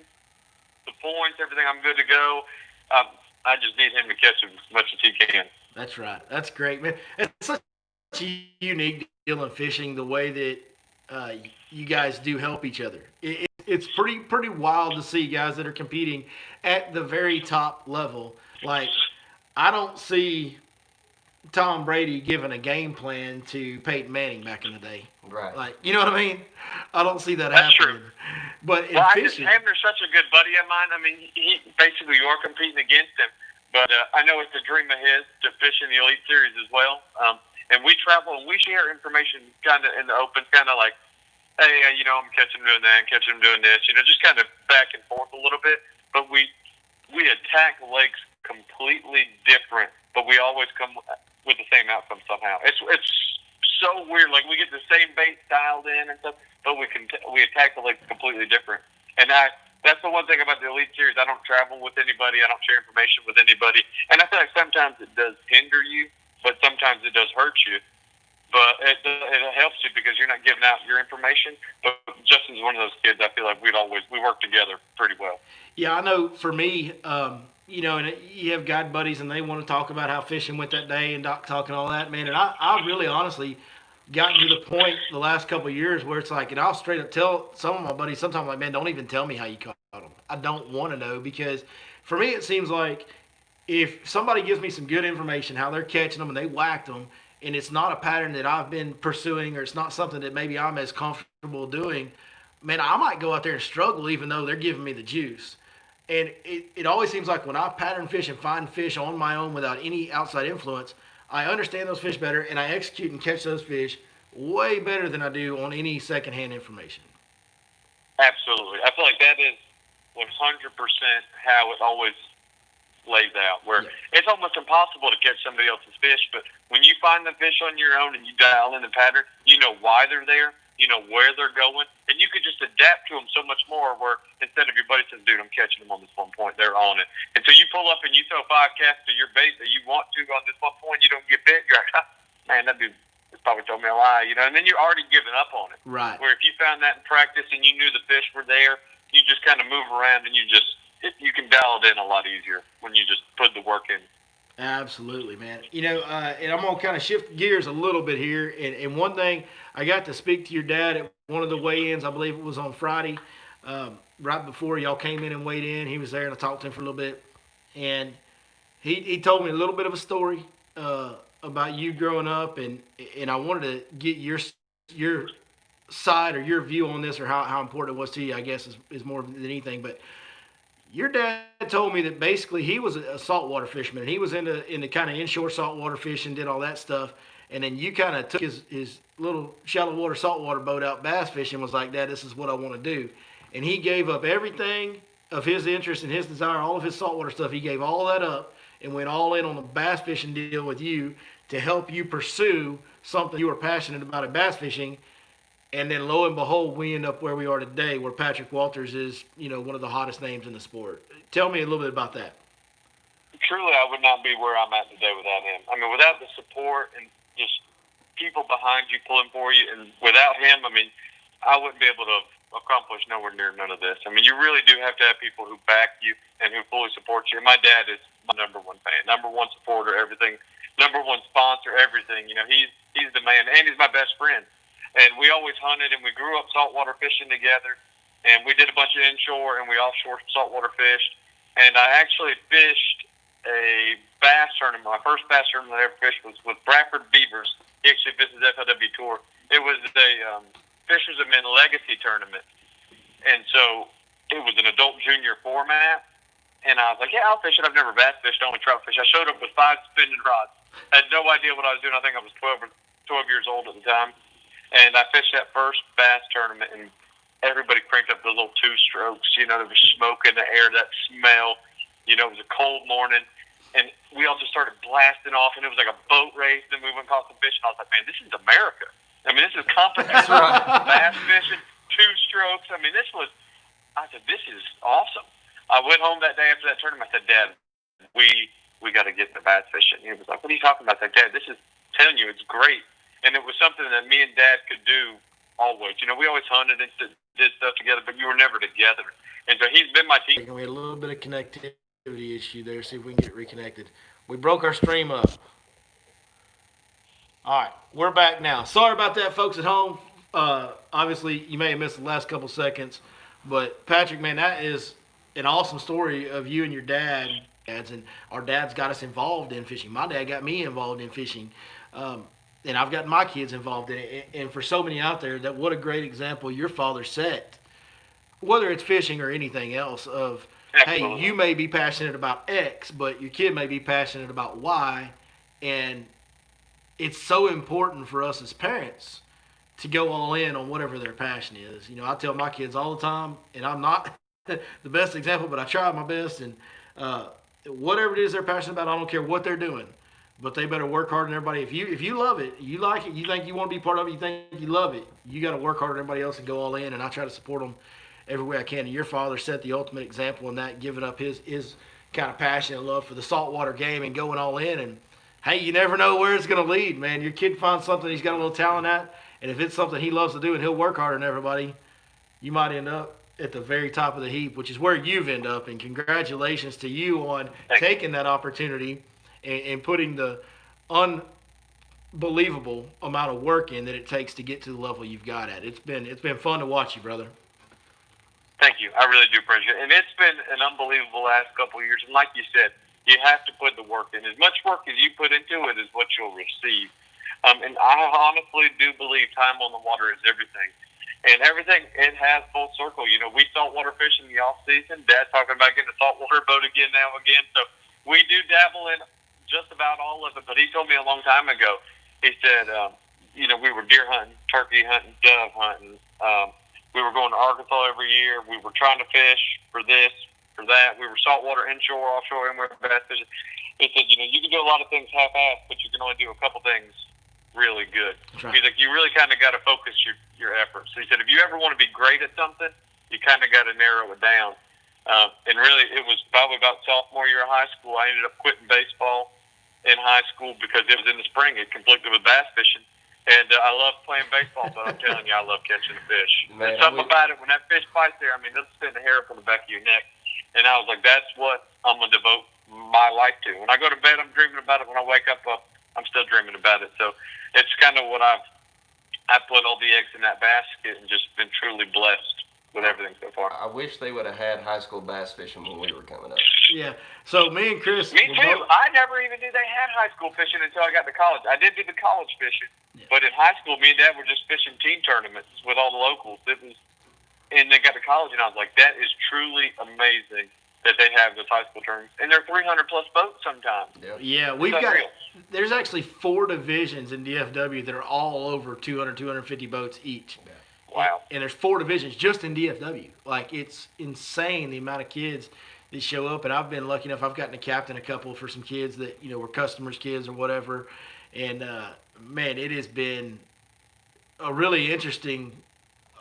the points, everything. I'm good to go. I just need him to catch as much as he can. That's right. That's great, man. It's such a unique deal in fishing, the way that you guys do help each other. It's pretty wild to see guys that are competing at the very top level. Like, I don't see Tom Brady giving a game plan to Peyton Manning back in the day. Right. Like, you know what I mean? I don't see that That's happening. true. But in Well, fishing, Hamner's such a good buddy of mine. I mean, he basically you are competing against him, but I know it's a dream of his to fish in the Elite Series as well. And we travel and we share information kind of in the open, kind of like, hey, I'm catching him doing that, catching him doing this, just kind of back and forth a little bit. But we attack lakes completely different, but we always come with the same outcome somehow. It's so weird. Like we get the same bait dialed in and stuff, but we attack the lakes completely different. And that's the one thing about the Elite Series. I don't travel with anybody. I don't share information with anybody. And I feel like sometimes it does hinder you, but sometimes it does hurt you. But it helps you because you're not giving out your information. But Justin's one of those kids. I feel like we work together pretty well. yeah, I know for me, and you have guide buddies and they want to talk about how fishing went that day and talking all that, man. And I really honestly gotten to the point the last couple of years where it's like, and I'll straight up tell some of my buddies sometimes, like, man, don't even tell me how you caught them. I don't want to know, because for me it seems like if somebody gives me some good information how they're catching them and they whacked them, and it's not a pattern that I've been pursuing, or it's not something that maybe I'm as comfortable doing, man, I might go out there and struggle even though they're giving me the juice. And it always seems like when I pattern fish and find fish on my own without any outside influence, I understand those fish better and I execute and catch those fish way better than I do on any secondhand information. Absolutely. I feel like that is 100% how it always lays out, where it's almost impossible to catch somebody else's fish, but when you find the fish on your own and you dial in the pattern, you know why they're there, you know where they're going, and you could just adapt to them so much more, where instead of your buddy says, dude, I'm catching them on this one point, they're on it. And so you pull up and you throw 5 casts to your bait that you want to on this one point, you don't get bit, you're like, man, that dude probably told me a lie, and then you're already giving up on it. Right. Where if you found that in practice and you knew the fish were there, you just kind of move around and you can dial it in a lot easier when you just put the work in. Absolutely, man. And I'm going to kind of shift gears a little bit here. And one thing, I got to speak to your dad at one of the weigh-ins. I believe it was on Friday, right before y'all came in and weighed in. He was there, and I talked to him for a little bit. And he told me a little bit of a story about you growing up, and I wanted to get your side or your view on this, or how important it was to you, I guess, is more than anything. But your dad told me that basically he was a saltwater fisherman. And he was into kind of inshore saltwater fishing, did all that stuff. And then you kind of took his little shallow water saltwater boat out bass fishing, was like, Dad, this is what I want to do. And he gave up everything of his interest and his desire, all of his saltwater stuff. He gave all that up and went all in on the bass fishing deal with you to help you pursue something you were passionate about at bass fishing. And then lo and behold, we end up where we are today, where Patrick Walters is, one of the hottest names in the sport. Tell me a little bit about that. Truly, I would not be where I'm at today without him. I mean, without the support and just people behind you pulling for you, and without him, I mean, I wouldn't be able to accomplish nowhere near none of this. I mean, you really do have to have people who back you and who fully support you. And my dad is my number one fan, number one supporter, everything, number one sponsor, everything. He's the man, and he's my best friend. And we always hunted, and we grew up saltwater fishing together. And we did a bunch of inshore, and we offshore saltwater fished. And I actually fished a bass tournament. My first bass tournament I ever fished was with Bradford Beavers. He actually fished the FLW Tour. It was a Fishermen Legacy tournament. And so it was an adult junior format. And I was like, yeah, I'll fish it. I've never bass fished, only trout fish. I showed up with 5 spinning rods. I had no idea what I was doing. I think I was 12 years old at the time. And I fished that first bass tournament, and everybody cranked up the little 2 strokes. There was smoke in the air, that smell. It was a cold morning, and we all just started blasting off, and it was like a boat race. Then we went and caught some fish, and I was like, man, this is America. I mean, this is competition. Bass fishing, 2 strokes. I mean, I said, this is awesome. I went home that day after that tournament. I said, Dad, we got to get the bass fishing. He was like, what are you talking about? I said, Dad, telling you, it's great. And it was something that me and Dad could do always. We always hunted and did stuff together, but you were never together. And so he's been my team. We had a little bit of connectivity issue there. See if we can get reconnected. We broke our stream up. All right, we're back now. Sorry about that, folks at home. Obviously, you may have missed the last couple seconds. But, Patrick, man, that is an awesome story of you and your dad dads, and our dads got us involved in fishing. My dad got me involved in fishing, and I've gotten my kids involved in it. And for so many out there, that what a great example your father set, whether it's fishing or anything else. Of Absolutely. hey, you may be passionate about X, but your kid may be passionate about Y, and it's so important for us as parents to go all in on whatever their passion is. I tell my kids all the time, and I'm not the best example, but I try my best. And whatever it is they're passionate about, I don't care what they're doing, but they better work harder than everybody. If you love it, you like it, you think you want to be part of it, you think you love it, you got to work harder than everybody else and go all in. And I try to support them every way I can. And your father set the ultimate example in that, giving up his kind of passion and love for the saltwater game and going all in. And hey, you never know where it's going to lead, man. Your kid finds something he's got a little talent at, and if it's something he loves to do and he'll work harder than everybody, you might end up at the very top of the heap, which is where you've ended up. And congratulations to you on taking that opportunity and putting the unbelievable amount of work in that it takes to get to the level you've got at. It's been fun to watch you, brother. Thank you. I really do appreciate it. And it's been an unbelievable last couple of years. And like you said, you have to put the work in. As much work as you put into it is what you'll receive. And I honestly do believe time on the water is everything. And everything, it has full circle. We saltwater fish in the off season. Dad's talking about getting a saltwater boat again now and again. So we do dabble in just about all of it. But he told me a long time ago, he said, we were deer hunting, turkey hunting, dove hunting. We were going to Arkansas every year. We were trying to fish for this, for that. We were saltwater, inshore, offshore, and we were bass fishing. He said, you can do a lot of things half-assed, but you can only do a couple things really good. Right. He's like, you really kind of got to focus your efforts. So he said, if you ever want to be great at something, you kind of got to narrow it down. And really, it was probably about sophomore year of high school. I ended up quitting baseball in high school because it was in the spring. It conflicted with bass fishing. And I love playing baseball, but I'm telling you, I love catching a fish. Man, There's something about it. When that fish bites there, it'll send the hair up on the back of your neck. And I was like, that's what I'm going to devote my life to. When I go to bed, I'm dreaming about it. When I wake up, I'm still dreaming about it. So it's kind of what I put all the eggs in that basket and just been truly blessed with everything so far. I wish they would have had high school bass fishing when we were coming up. Yeah. So me and Chris. Me too. I never even knew they had high school fishing until I got to college. I did do the college fishing, but in high school, me and Dad were just fishing team tournaments with all the locals. And they got to college, and I was like, that is truly amazing that they have those high school tournaments. And they're 300 plus boats sometimes. Yep. Yeah, there's actually 4 divisions in DFW that are all over 200, 250 boats each. Yeah. Wow. And there's 4 divisions just in DFW. Like, it's insane the amount of kids that show up. And I've been lucky enough, I've gotten to captain a couple for some kids that, were customers' kids or whatever. And, man, it has been a really interesting,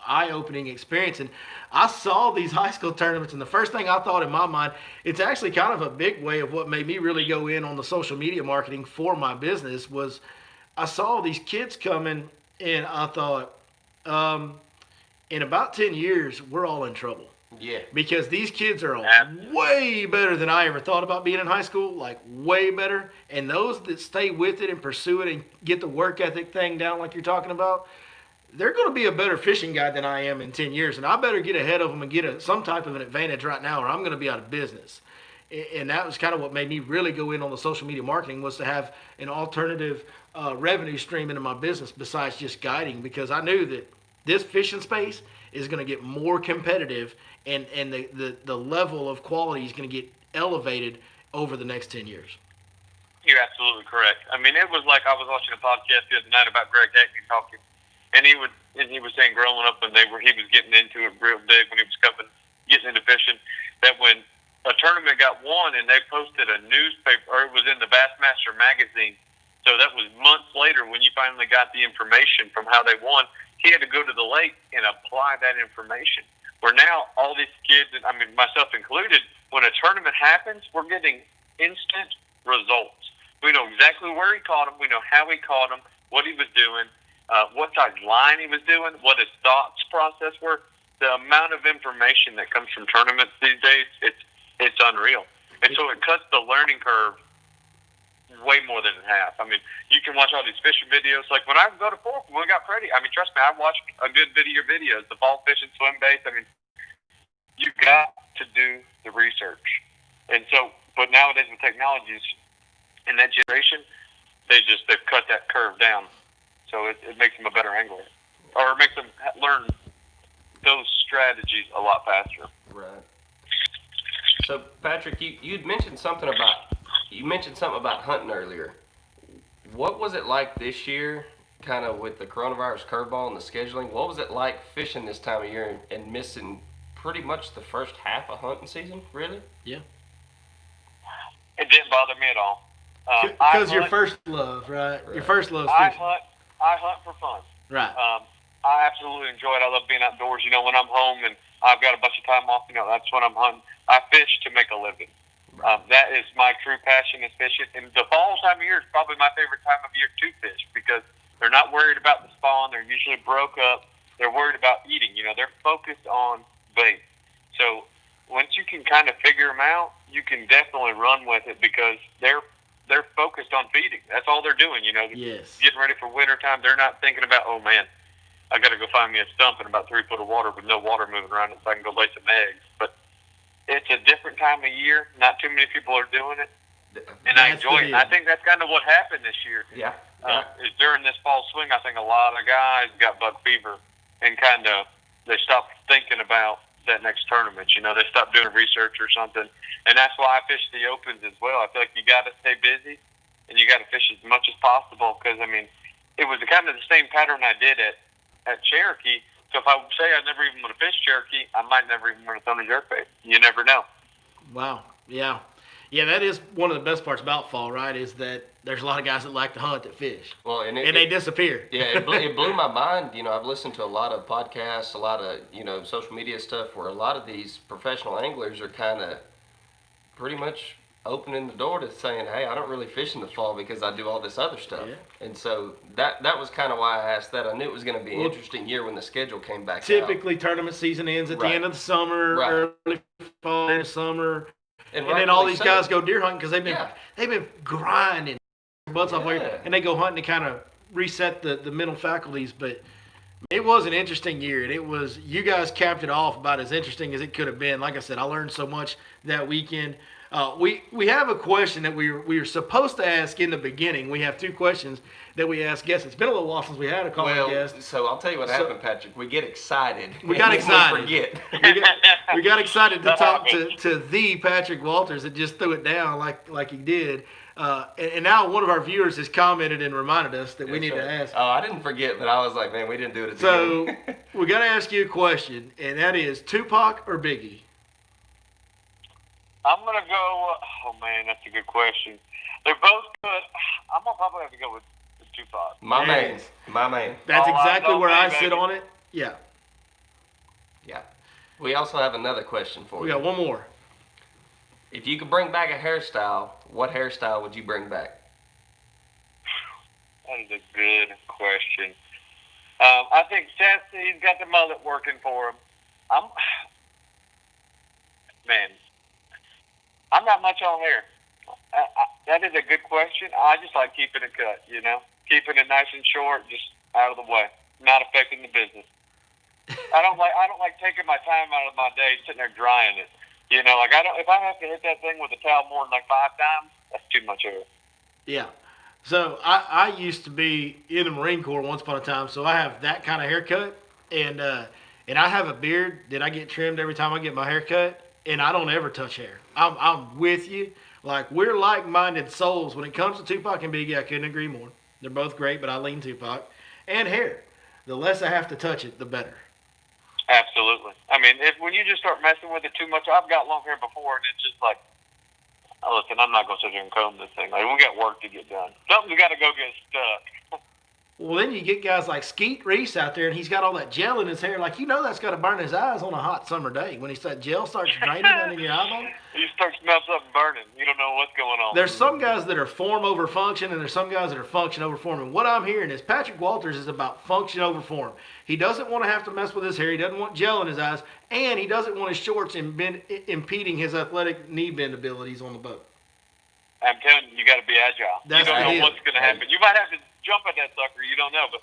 eye-opening experience. And I saw these high school tournaments, and the first thing I thought in my mind, it's actually kind of a big way of what made me really go in on the social media marketing for my business, was I saw these kids coming, and I thought, in about 10 years, we're all in trouble. Yeah. Because these kids are way better than I ever thought about being in high school, like way better. And those that stay with it and pursue it and get the work ethic thing down like you're talking about, they're going to be a better fishing guy than I am in 10 years. And I better get ahead of them and get some type of an advantage right now, or I'm going to be out of business. And that was kind of what made me really go in on the social media marketing, was to have an alternative revenue stream into my business besides just guiding, because I knew that this fishing space is going to get more competitive, and the level of quality is going to get elevated over the next 10 years. You're absolutely correct. It was like I was watching a podcast the other night about Greg Hackney talking, and he was saying growing up when he was getting into it real big when he was getting into fishing, that when a tournament got won and they posted a newspaper, or it was in the Bassmaster magazine, so that was months later when you finally got the information from how they won, he had to go to the lake and apply that information. Where now all these kids, and myself included, when a tournament happens, we're getting instant results. We know exactly where he caught them. We know how he caught them, what he was doing, what size line he was doing, what his thoughts process were. The amount of information that comes from tournaments these days, it's unreal. And so it cuts the learning curve way more than in half. You can watch all these fishing videos. Like when I go to Fork, when we got Freddie, trust me, I've watched a good bit of your videos, the fall fishing, swim baits. You got to do the research. And so But nowadays with technologies in that generation, they've cut that curve down, so it makes them a better angler, or it makes them learn those strategies a lot faster. Right. So Patrick, you'd mentioned something about hunting earlier. What was it like this year, kind of with the coronavirus curveball and the scheduling? What was it like fishing this time of year and missing pretty much the first half of hunting season? Really? Yeah. It didn't bother me at all. Because your first love, right? Your first love is fishing. I hunt for fun. Right. I absolutely enjoy it. I love being outdoors. You know, when I'm home and I've got a bunch of time off, you know, that's when I'm hunting. I fish to make a living. That is my true passion, is fishing. And the fall time of year is probably my favorite time of year to fish, because they're not worried about the spawn. They're usually broke up. They're worried about eating. You know, they're focused on bait. So once you can kind of figure them out, you can definitely run with it, because they're focused on feeding. That's all they're doing. You know, yes. Getting ready for winter time. They're not thinking about, oh man, I got to go find me a stump in about 3 foot of water with no water moving around it so I can go lay some eggs. But it's a different time of year. Not too many people are doing it, and I enjoy it. I think that's kind of what happened this year. Yeah. Is during this fall swing, I think a lot of guys got bug fever and kind of they stopped thinking about that next tournament. You know, they stopped doing research or something, and that's why I fish the opens as well. I feel like you got to stay busy and you got to fish as much as possible, because I mean, it was kind of the same pattern I did at Cherokee. So if I say I never even want to fish Cherokee, I might never even want to throw a jerkbait. You never know. Wow. Yeah. Yeah, that is one of the best parts about fall, right, is that there's a lot of guys that like to hunt that fish. Well, and they disappear. Yeah, it blew my mind. You know, I've listened to a lot of podcasts, a lot of, you know, social media stuff where a lot of these professional anglers are kind of pretty much opening the door to saying, hey, I don't really fish in the fall because I do all this other stuff. Yeah. And so that was kind of why I asked that. I knew it was going to be an interesting year when the schedule came back Typically, out. Tournament season ends at the end of the summer, early fall, end of summer. And then all these guys go deer hunting because they've been grinding their butts off, and they go hunting to kind of reset the mental faculties. But it was an interesting year, and you guys capped it off about as interesting as it could have been. Like I said, I learned so much that weekend. We have a question that we were supposed to ask in the beginning. We have 2 questions that we ask guests. It's been a little while since we had a calling guest. So I'll tell you what happened, Patrick. We get excited. We got excited. Forget. we got excited to talk to the Patrick Walters that just threw it down like he did. And now one of our viewers has commented and reminded us that we need to ask. Oh, I didn't forget, but I was like, man, we didn't do it. So we got to ask you a question, and that is Tupac or Biggie? I'm going to go, oh man, that's a good question. They're both good. I'm going to probably have to go with Tupac. My man. That's exactly where I sit on it. Yeah. Yeah. We also have another question for you. We got one more. If you could bring back a hairstyle, what hairstyle would you bring back? That is a good question. I think Seth, he's got the mullet working for him. I'm not much on hair. That is a good question. I just like keeping it cut, you know, keeping it nice and short, just out of the way, not affecting the business. I don't like taking my time out of my day sitting there drying it. You know, like if I have to hit that thing with a towel more than like 5 times, that's too much hair. Yeah. So I used to be in the Marine Corps once upon a time, so I have that kind of haircut, and I have a beard that I get trimmed every time I get my hair cut, and I don't ever touch hair. I'm with you. Like, we're like-minded souls. When it comes to Tupac and Biggie, I couldn't agree more. They're both great, but I lean Tupac. And hair. The less I have to touch it, the better. Absolutely. I mean, when you just start messing with it too much, I've got long hair before, and it's just like, oh, listen, I'm not going to sit here and comb this thing. Like, we got work to get done. Something's got to go get stuck. Well, then you get guys like Skeet Reese out there, and he's got all that gel in his hair. Like, you know that's got to burn his eyes on a hot summer day. When that gel starts draining under your eyeball. You start smelling something burning. You don't know what's going on. There's some guys that are form over function, and there's some guys that are function over form. And what I'm hearing is Patrick Walters is about function over form. He doesn't want to have to mess with his hair. He doesn't want gel in his eyes. And he doesn't want his shorts impeding his athletic knee bend abilities on the boat. I'm telling you, you got to be agile. That's you don't know what's going to happen. You might have to jump at that sucker. You don't know, but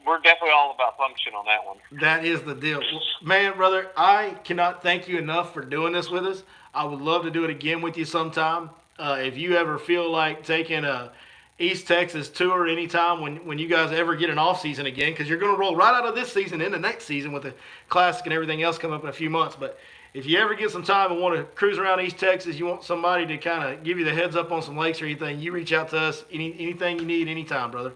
we're definitely all about function on that one. That is the deal. Well, man, brother, I cannot thank you enough for doing this with us. I would love to do it again with you sometime. If you ever feel like taking a East Texas tour anytime when you guys ever get an off season again, because you're going to roll right out of this season into next season with the Classic and everything else coming up in a few months. But if you ever get some time and want to cruise around East Texas, you want somebody to kind of give you the heads up on some lakes or anything, you reach out to us. Anything you need, anytime, brother.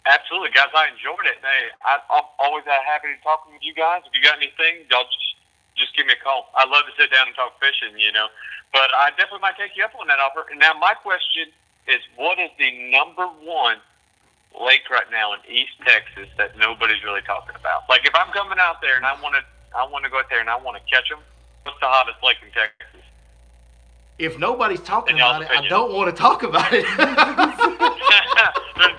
Absolutely, guys. I enjoyed it. Hey, I'm always happy to talk with you guys. If you got anything, y'all just give me a call. I love to sit down and talk fishing, But I definitely might take you up on that offer. And now my question is, what is the number one lake right now in East Texas that nobody's really talking about? Like if I'm coming out there and I want to go out there and I want to catch them, what's the hottest lake in Texas? If nobody's talking about it, I don't want to talk about it. There's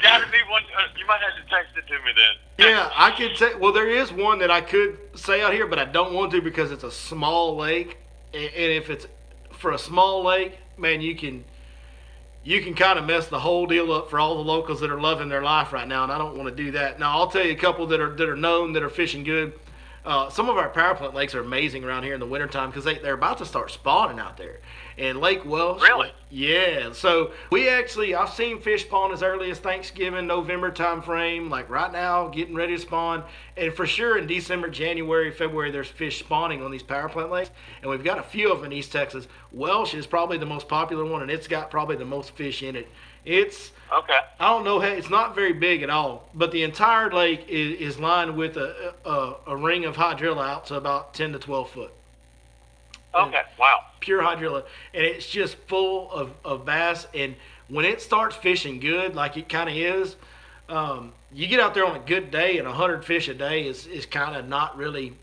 got to be one. You might have to text it to me then. Yeah, I could say. Well, there is one that I could say out here, but I don't want to because it's a small lake. And if it's for a small lake, man, you can kind of mess the whole deal up for all the locals that are loving their life right now, and I don't want to do that. Now, I'll tell you a couple that are known that are fishing good. Some of our power plant lakes are amazing around here in the wintertime because they're about to start spawning out there. And Lake Welsh. Really? Yeah. So I've seen fish spawn as early as Thanksgiving, November time frame, like right now, getting ready to spawn. And for sure in December, January, February, there's fish spawning on these power plant lakes. And we've got a few of them in East Texas. Welsh is probably the most popular one, and it's got probably the most fish in it. It's okay. I don't know. It's not very big at all, but the entire lake is lined with a ring of hydrilla out to about 10 to 12 foot. Okay, wow. Pure hydrilla, and it's just full of bass. And when it starts fishing good, like it kind of is, you get out there on a good day, and 100 fish a day is kind of not really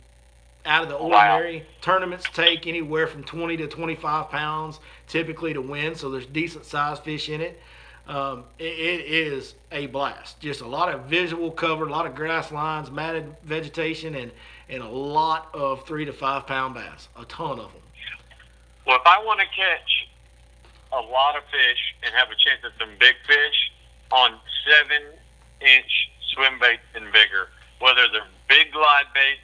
out of the ordinary. Wow. Tournaments take anywhere from 20 to 25 pounds typically to win, so there's decent sized fish in it. It is a blast. Just a lot of visual cover, a lot of grass lines, matted vegetation, and a lot of 3 to 5 pound bass. A ton of them. Well, if I want to catch a lot of fish and have a chance at some big fish on 7-inch swim baits and bigger, whether they're big glide baits,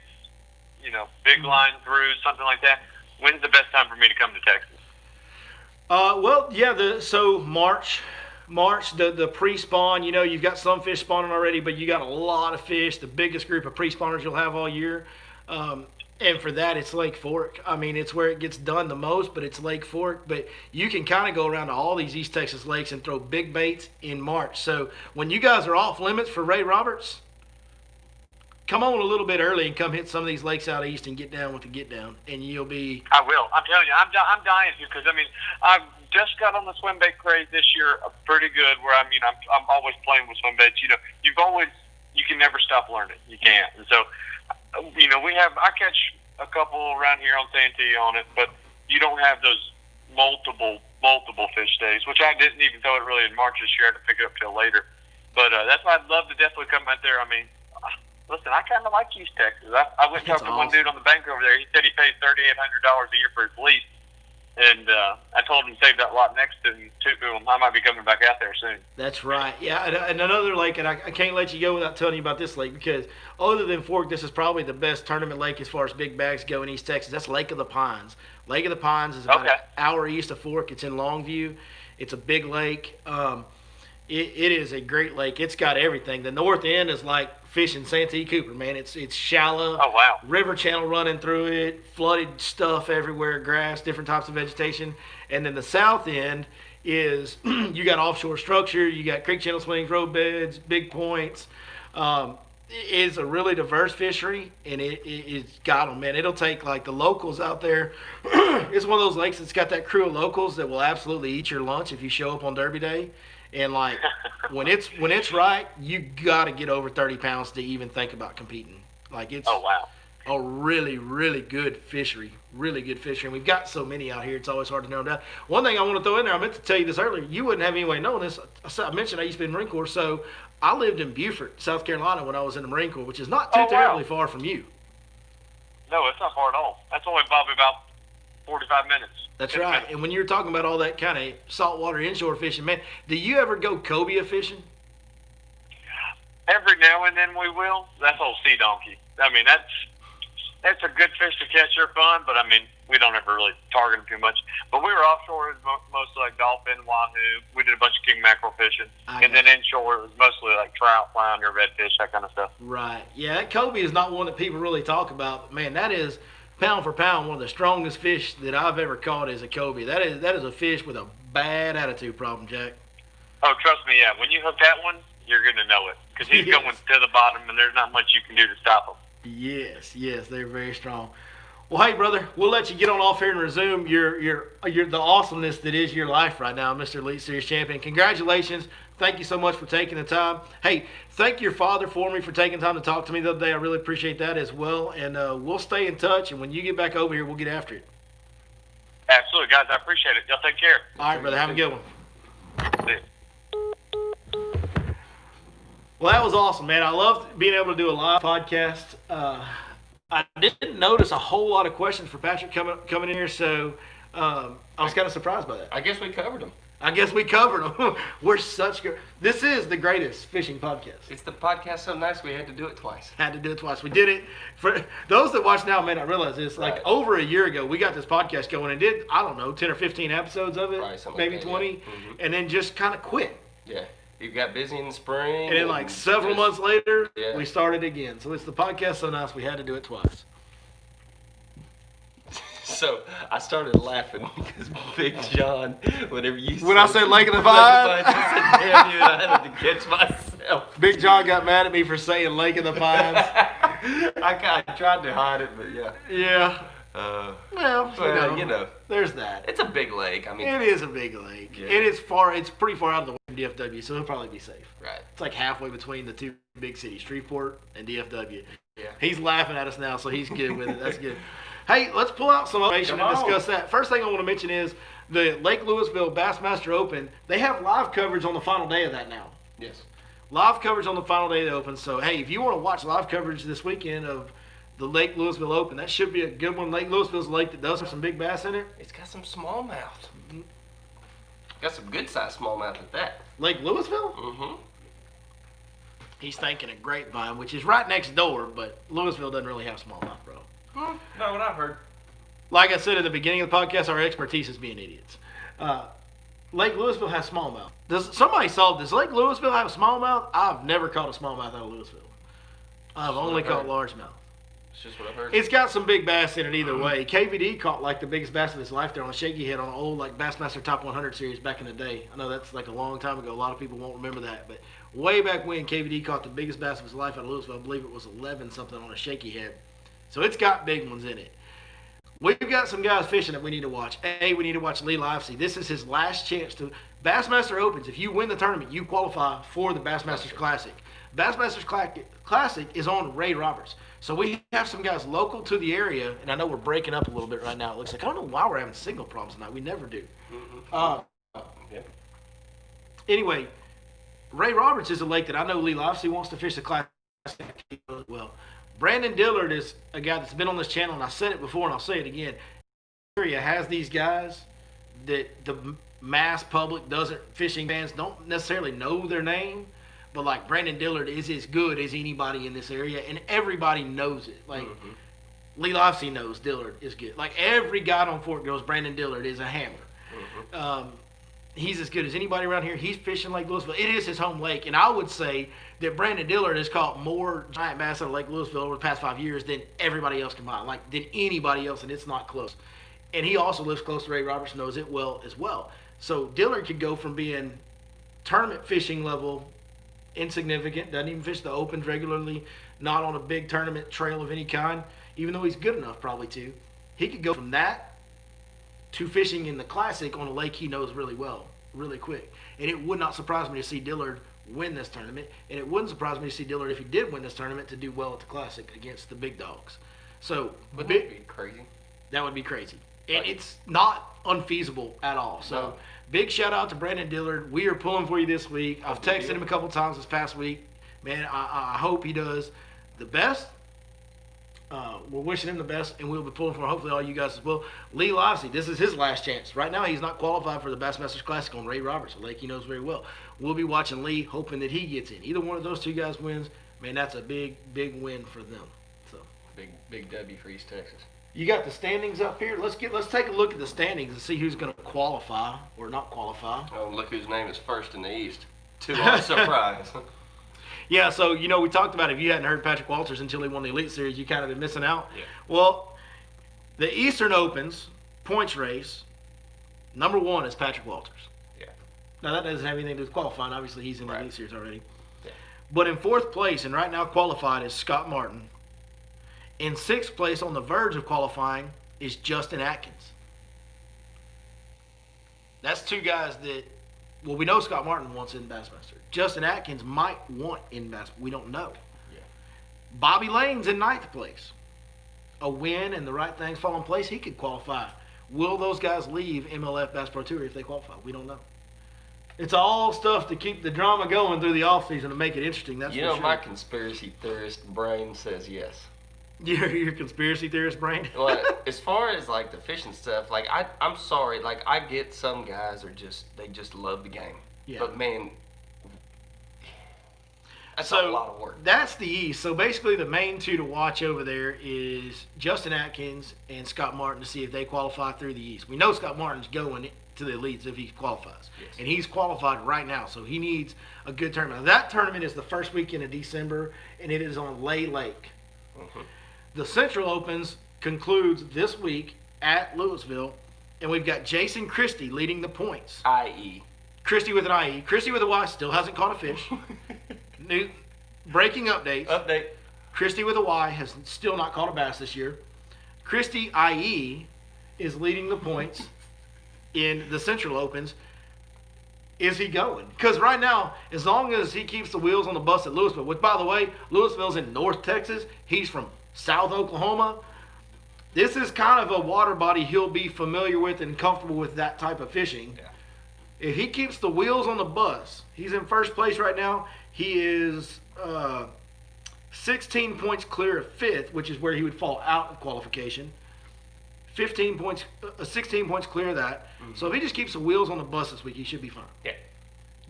big line through, something like that, when's the best time for me to come to Texas? Well, yeah, so March, the pre-spawn, you've got some fish spawning already, but you got a lot of fish, the biggest group of pre-spawners you'll have all year. And for that, it's Lake Fork. I mean, it's where it gets done the most, but it's Lake Fork. But you can kind of go around to all these East Texas lakes and throw big baits in March. So when you guys are off limits for Ray Roberts, come on a little bit early and come hit some of these lakes out east and get down with the get down, and you'll be. I will. I'm telling you, I'm dying to, because I've just got on the swim bait craze this year, pretty good. Where I'm always playing with swim baits. You can never stop learning. You can't. And so, I catch a couple around here on Santee on it, but you don't have those multiple fish days, which I didn't even throw it really in March this year. I had to pick it up till later. But that's why I'd love to definitely come out there. Listen, I kind of like East Texas. I went and talked to one dude on the bank over there. He said he pays $3,800 a year for his lease. And I told him to save that lot next to him. I might be coming back out there soon. That's right. Yeah, and another lake, and I can't let you go without telling you about this lake, because other than Fork, this is probably the best tournament lake as far as big bags go in East Texas. That's Lake of the Pines. Lake of the Pines is about an hour east of Fork. It's in Longview. It's a big lake. It is a great lake. It's got everything. The north end is like fishing Santee Cooper, man. It's shallow. Oh, wow. River channel running through it, flooded stuff everywhere, grass, different types of vegetation. And then the south end is you got offshore structure, you got creek channel swings, road beds, big points. It's a really diverse fishery, and it's got them, man. It'll take like the locals out there. It's one of those lakes that's got that crew of locals that will absolutely eat your lunch if you show up on Derby Day. And like when it's right, you got to get over 30 pounds to even think about competing. Like it's a really, really good fishery. Really good fishery. And we've got so many out here, it's always hard to narrow down. One thing I want to throw in there, I meant to tell you this earlier. You wouldn't have any way knowing this. I mentioned I used to be in the Marine Corps, so I lived in Beaufort, South Carolina when I was in the Marine Corps, which is not too terribly far from you. No, it's not far at all. That's only probably about 45 minutes. That's right. And when you're talking about all that kind of saltwater inshore fishing, man, do you ever go cobia fishing? every now and then we will. That's old sea donkey. I mean, that's a good fish to catch. They're fun, but I mean, we don't ever really target them too much. But we were offshore, it was mostly like dolphin, wahoo. We did a bunch of king mackerel fishing. And then inshore, it was mostly like trout, flounder, redfish, that kind of stuff. Right. Yeah, that Kobe is not one that people really talk about. But man, that is pound for pound one of the strongest fish that I've ever caught is a Kobe. That is a fish with a bad attitude problem, Jack. Oh, trust me, yeah. When you hook that one, you're going to know it. Because he's going to the bottom, and there's not much you can do to stop him. Yes, they're very strong. Well, hey, brother, we'll let you get on off here and resume your the awesomeness that is your life right now, Mr. Elite Series Champion. Congratulations. Thank you so much for taking the time. Hey, thank your father for me for taking time to talk to me the other day. I really appreciate that as well. And we'll stay in touch, and when you get back over here, we'll get after it. Absolutely, guys. I appreciate it. Y'all take care. All right, brother. Have a good one. See you. Well, that was awesome, man. I loved being able to do a live podcast. I didn't notice a whole lot of questions for Patrick coming in here, so I was kind of surprised by that. I guess we covered them. I guess we covered them. We're such good. This is the greatest fishing podcast. It's the podcast so nice we had to do it twice. Had to do it twice. We did it. For those that watch now may not realize this. Like over a year ago, we got this podcast going and did, I don't know, 10 or 15 episodes of it, maybe like that, 20, yeah. Mm-hmm. And then just kind of quit. Yeah. You got busy in the spring. And then like several months later, yeah. we started again. So it's the podcast so nice we had to do it twice. So I started laughing because Big John, whenever you when I said Lake of the Pines, I said, damn you, I had to catch myself. Big John got mad at me for saying Lake of the Pines. I tried to hide it, but yeah. Yeah. Well, you know, there's that. It's a big lake. I mean, it is a big lake. Yeah. It's pretty far out of the way from DFW, so he'll probably be safe. Right. It's like halfway between the two big cities, Shreveport and DFW. Yeah. He's laughing at us now, so he's good with it. That's good. Hey, let's pull out some information and discuss that. First thing I want to mention is the Lake Lewisville Bassmaster Open. They have live coverage on the final day of that now. Yes. Live coverage on the final day of the Open. So, hey, if you want to watch live coverage this weekend of the Lake Lewisville Open, that should be a good one. Lake Lewisville's a lake that does have some big bass in it. It's got some smallmouth. Got some good-sized smallmouth at that. Lake Lewisville? Mm-hmm. He's thinking of Grapevine, which is right next door, but Lewisville doesn't really have smallmouth, bro. Not what I've heard. Like I said at the beginning of the podcast, our expertise is being idiots. Lake Lewisville has smallmouth. Somebody solve this? Lake Lewisville have smallmouth? I've never caught a smallmouth out of Lewisville. I've only caught largemouth. It's just what I've heard. It's got some big bass in it either way. KVD caught like the biggest bass of his life there on a shaky head on an old like Bassmaster Top 100 series back in the day. I know that's like a long time ago. A lot of people won't remember that, but way back when KVD caught the biggest bass of his life out of Lewisville, I believe it was 11 something on a shaky head. So it's got big ones in it. We've got some guys fishing that we need to watch. We need to watch Lee Livesey. This is his last chance to Bassmaster Opens. If you win the tournament, you qualify for the Bassmasters Classic. Bassmasters Classic is on Ray Roberts. So we have some guys local to the area, and I know we're breaking up a little bit right now. It looks like I don't know why we're having signal problems tonight. We never do. Anyway, Ray Roberts is a lake that I know Lee Livesey wants to fish the Classic as well. Brandon Dillard is a guy that's been on this channel, and I said it before, and I'll say it again. The area has these guys that the mass public fishing fans don't necessarily know their name, but like Brandon Dillard is as good as anybody in this area, and everybody knows it. Like Lee Livesey knows Dillard is good. Like every guy on Fort knows Brandon Dillard is a hammer. He's as good as anybody around here. He's fishing Lake Lewisville. It is his home lake, and I would say that Brandon Dillard has caught more giant bass out of Lake Lewisville over the past 5 years than everybody else combined, like than anybody else, and it's not close. And he also lives close to Ray Roberts, knows it well as well. So Dillard could go from being tournament fishing level, insignificant, doesn't even fish the Opens regularly, not on a big tournament trail of any kind, even though he's good enough probably to. He could go from that to fishing in the Classic on a lake he knows really well, really quick. And it would not surprise me to see Dillard win this tournament, and it wouldn't surprise me to see Dillard, if he did win this tournament, to do well at the Classic against the big dogs. So Wouldn't that be crazy? That would be crazy. And it's not unfeasible at all. So big shout out to Brandon Dillard. We are pulling for you this week. I've texted him a couple times this past week. Man, I hope he does the best. We're wishing him the best, and we'll be pulling for hopefully all you guys as well. Lee Livesey, this is his last chance. Right now, he's not qualified for the Bassmasters Classic on Ray Roberts, a lake he knows very well. We'll be watching Lee, hoping that he gets in. Either one of those two guys wins, man, that's a big, big win for them. So Big W for East Texas. you got the standings up here. Let's take a look at the standings and see who's going to qualify or not qualify. Oh, look whose name is first in the East. To our surprise. Yeah, so, we talked about if you hadn't heard Patrick Walters until he won the Elite Series, you kind of been missing out. Yeah. Well, the Eastern Opens points race, number 1 is Patrick Walters. Yeah. Now, that doesn't have anything to do with qualifying. Obviously, he's in the Right. Elite Series already. Yeah. But in 4th place, and right now qualified, is Scott Martin. In 6th place, on the verge of qualifying, is Justin Atkins. That's two guys that, well, we know Scott Martin wants in Bassmaster. Justin Atkins might want in Bass. We don't know. Yeah. Bobby Lane's in 9th place. A win and the right things fall in place, he could qualify. Will those guys leave MLF Bass Pro Tour if they qualify? We don't know. It's all stuff to keep the drama going through the offseason to make it interesting. That's You for know, sure. my conspiracy theorist brain says yes. Your conspiracy theorist brain. Well, as far as like the fishing stuff, like I'm sorry, like I get some guys they just love the game. Yeah. But man, that's So a lot of work. that's the East. So basically, the main two to watch over there is Justin Atkins and Scott Martin to see if they qualify through the East. We know Scott Martin's going to the elites if he qualifies, Yes. and he's qualified right now. So he needs a good tournament. Now, that tournament is the first weekend of December, and it is on Lay Lake. Mm-hmm. The Central Opens concludes this week at Lewisville, and we've got Jason Christie leading the points. I.e. Christie with an IE. Christie with a Y still hasn't caught a fish. New breaking updates. Update. Christie with a Y has still not caught a bass this year. Christie IE is leading the points in the Central Opens. Is he going? Because right now, as long as he keeps the wheels on the bus at Lewisville, which, by the way, Lewisville's in North Texas. He's from South Oklahoma. This is kind of a water body he'll be familiar with and comfortable with that type of fishing. Yeah. If he keeps the wheels on the bus, he's in first place right now. He is 16 points clear of 5th, which is where he would fall out of qualification. 16 points clear of that. Mm-hmm. So if he just keeps the wheels on the bus this week, he should be fine. Yeah.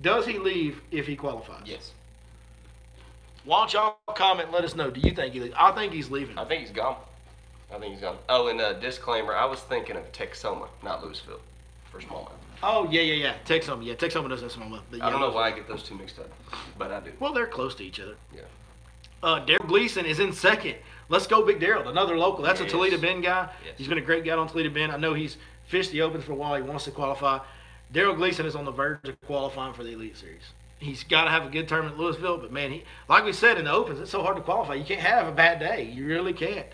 Does he leave if he qualifies? Yes. Why don't y'all comment and let us know. Do you think he leaves? I think he's leaving. I think he's gone. Oh, and a disclaimer, I was thinking of Texoma, not Lewisville, for smallmouth. Oh, yeah. Texoma. Yeah, Texoma does have smallmouth. But yeah, I don't know why I get those two mixed up, but I do. Well, they're close to each other. Yeah. Daryl Gleason is in 2nd. Let's go, Big Daryl, another local. That's Yes. a Toledo Bend guy. Yes. He's been a great guy on Toledo Bend. I know he's fished the Opens for a while. He wants to qualify. Daryl Gleason is on the verge of qualifying for the Elite Series. He's got to have a good tournament at Lewisville, but man, like we said in the Opens, it's so hard to qualify. You can't have a bad day. You really can't.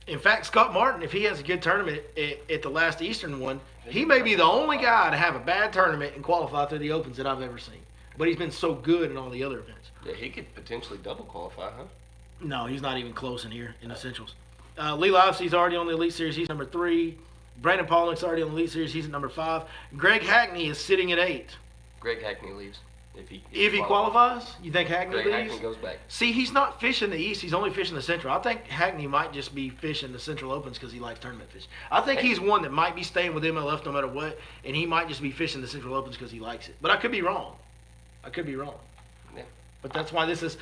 In fact, Scott Martin, if he has a good tournament at the last Eastern one, he may be the only guy to have a bad tournament and qualify through the Opens that I've ever seen. But he's been so good in all the other events. Yeah, he could potentially double qualify, huh? No, he's not even close in here in the Centrals. Lee Livesey's already on the Elite Series. He's number 3. Brandon Pollock's already on the Elite Series. He's at number 5. Greg Hackney is sitting at 8. Greg Hackney leaves. If he qualifies, you think Hackney Greg leaves? Hackney goes back. See, he's not fishing the East. He's only fishing the Central. I think Hackney might just be fishing the Central Opens because he likes tournament fishing. I think he's one that might be staying with MLF no matter what, and he might just be fishing the Central Opens because he likes it. But I could be wrong. Yeah. But that's why this is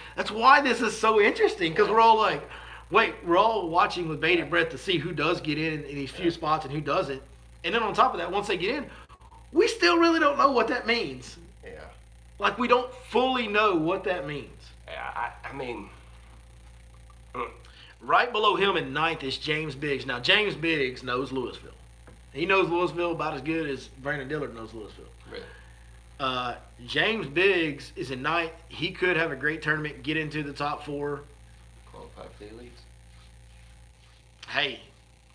so interesting because we're all like, wait, we're all watching with bated breath to see who does get in these few spots and who doesn't. And then on top of that, once they get in, we still really don't know what that means. Yeah. Like, we don't fully know what that means. I mean, Right below him in 9th is James Biggs. Now, James Biggs knows Lewisville. He knows Lewisville about as good as Brandon Dillard knows Lewisville. really. James Biggs is in 9th. He could have a great tournament, get into the top 4. Qualify for the elites. Hey,